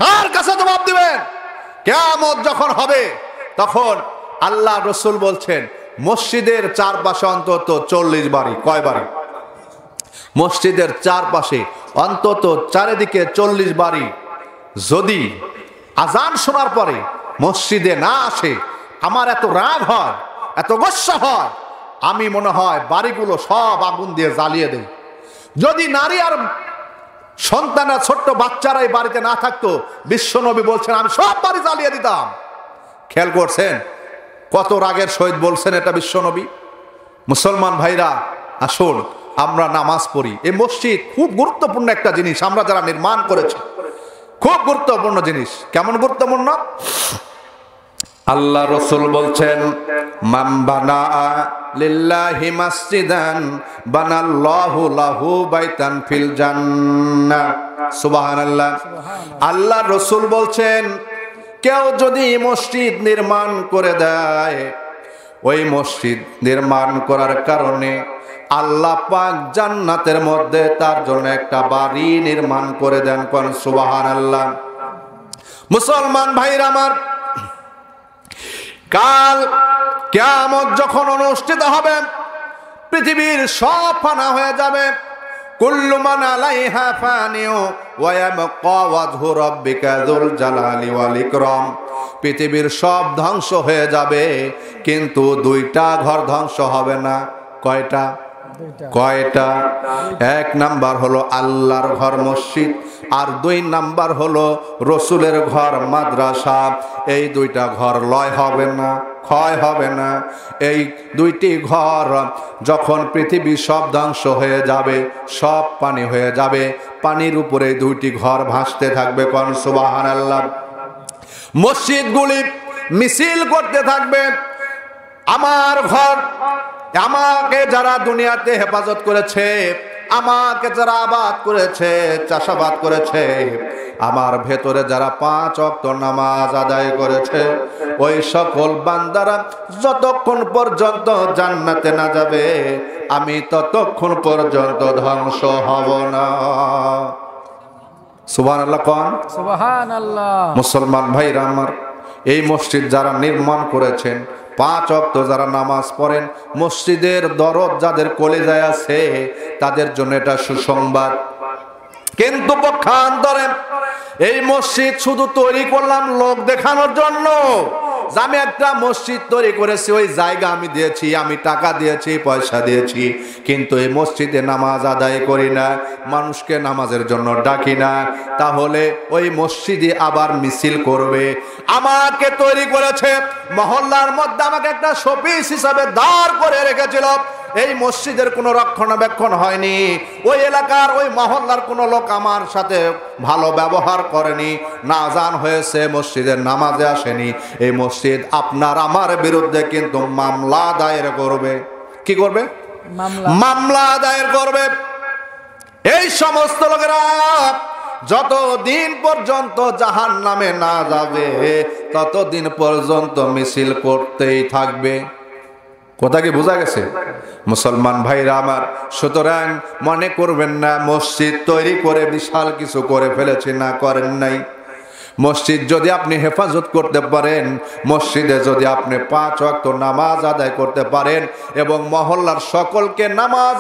কার কাছে জবাব দিবেন? কিয়ামত যখন হবে তখন আল্লাহ রসুল বলছেন মসজিদের চারপাশে অন্তত 40 বাড়ি। কয় বাড়ি? মসজিদের চারপাশে অন্তত চারিদিকে 40 বাড়ি যদি আজান শোনার পরে মসজিদে না আসে, আমার এত রাগ হয়, এত গোসা হয়, আমি মনে হয় বাড়িগুলো সব আগুন দিয়ে জ্বালিয়ে দেই। যদি নারী আর সন্তানের ছোট্ট বাচ্চারা এই বাড়িতে না থাকতো, বিশ্বনবী বলছেন আমি সব বাড়ি জ্বালিয়ে দিতাম। খেয়াল করছেন কত রাগের সহিত বলছেন এটা বিশ্বনবী। মুসলমান ভাইরা আসুন আমরা নামাজ পড়ি। এই মসজিদ খুব গুরুত্বপূর্ণ একটা জিনিস, আমরা যারা নির্মাণ করেছি খুব গুরুত্বপূর্ণ জিনিস। কেমন গুরুত্বপূর্ণ? আল্লাহ রসুল বলছেন মান বানা লিল্লাহি মাসজিদান বানাল্লাহু লাহু বাইতান ফিল জান্নাহ। সুবহানাল্লাহ। আল্লাহ রসুল বলছেন কেউ যদি মসজিদ নির্মাণ করে দেয়, ওই মসজিদ নির্মাণ করার কারণে আল্লাহ পাক জান্নাতের মধ্যে তার জন্য একটা বাড়ি নির্মাণ করে দেন। কোন সুবহানাল্লাহ। মুসলমান ভাইরা আমার, কাল কিয়ামত যখন অনুষ্ঠিত হবে, পৃথিবীর সব ফানা হয়ে যাবে। কুল্লু মান আলাইহা ফানিউ ওয়া ইয়াবকা ওয়াজহু রাব্বিকা যুল জালালি ওয়াল ইকরাম। পৃথিবীর সব ধ্বংস হয়ে যাবে, কিন্তু 2টা ঘর ধ্বংস হবে না। কয়টা? কয়টা? 1 নাম্বার হলো আল্লাহর ঘর মসজিদ, আর 2 নাম্বার হলো রসুলের ঘর মাদ্রাসা। এই 2টা ঘর লয় হবে না, ক্ষয় হবে না। এই 2টি ঘর যখন পৃথিবী সব ধ্বংস হয়ে যাবে, সব পানি হয়ে যাবে, পানির উপরে 2টি ঘর ভাসতে থাকবে। কোন সুবহানাল্লাহ। মসজিদগুলি মিছিল করতে থাকবে আমার ঘর, আমাকে যারা দুনিয়াতে হেফাজত করেছে, আমাকে যারা আবাদ করেছে, চাষাবাদ করেছে, আমার ভেতরে যারা 5 ওয়াক্ত নামাজ আদায় করেছে, ওই সকল বান্দারা যতক্ষণ পর্যন্ত জান্নাতে না যাবে, আমি ততক্ষণ পর্যন্ত ধ্বংস হব না। সুবহানাল্লাহ। কোন সুবহানাল্লাহ। মুসলমান ভাইরা আমার, এই মসজিদ যারা নির্মাণ করেছেন, 5 ওয়াক্ত যারা নামাজ পড়েন, মসজিদের দরদ যাদের কলিজায় আছে, তাদের জন্য এটা সুসংবাদ। কিন্তু পক্ষান্তরে এই মসজিদ শুধু তৈরি করলাম লোক দেখানোর জন্য, যে আমি একটা মসজিদ তৈরি করেছি, ওই জায়গা আমি দিয়েছি, আমি টাকা দিয়েছি, পয়সা দিয়েছি, কিন্তু এই মসজিদে নামাজ আদায় করি না, মানুষকে নামাজের জন্য ডাকি না, তাহলে ওই মসজিদে আবার মিছিল করবে। আমাকে তৈরি করেছে, মহল্লার মধ্যে আমাকে একটা শোপিস হিসাবে দাঁড় করে রেখেছিল, এই মসজিদের কোনো রক্ষণাবেক্ষণ হয়নি, ওই এলাকার ওই মহল্লার কোনো লোক আমার সাথে ভালো ব্যবহার করেনি, না আযান হয়েছে, মসজিদের নামাজে আসেনি, এই মসজিদ আপনার আমার বিরুদ্ধে কিন্তু মামলা দায়ের করবে। কি করবে? মামলা দায়ের করবে। এই সমস্ত লোকেরা যতদিন পর্যন্ত জাহান্নামে না যাবে, ততদিন পর্যন্ত মিছিল করতেই থাকবে। কথা কি বোঝা গেছে মুসলমান ভাইরা আমার? সুতরাং মনে করবেন না মসজিদ তৈরি করে বিশাল কিছু করে ফেলেছি, না, করেন নাই। মসজিদ যদি আপনি হেফাজত করতে পারেন, মসজিদে যদি আপনি 5 ওয়াক্ত নামাজ আদায় করতে পারেন এবং মহল্লার সকলকে নামাজ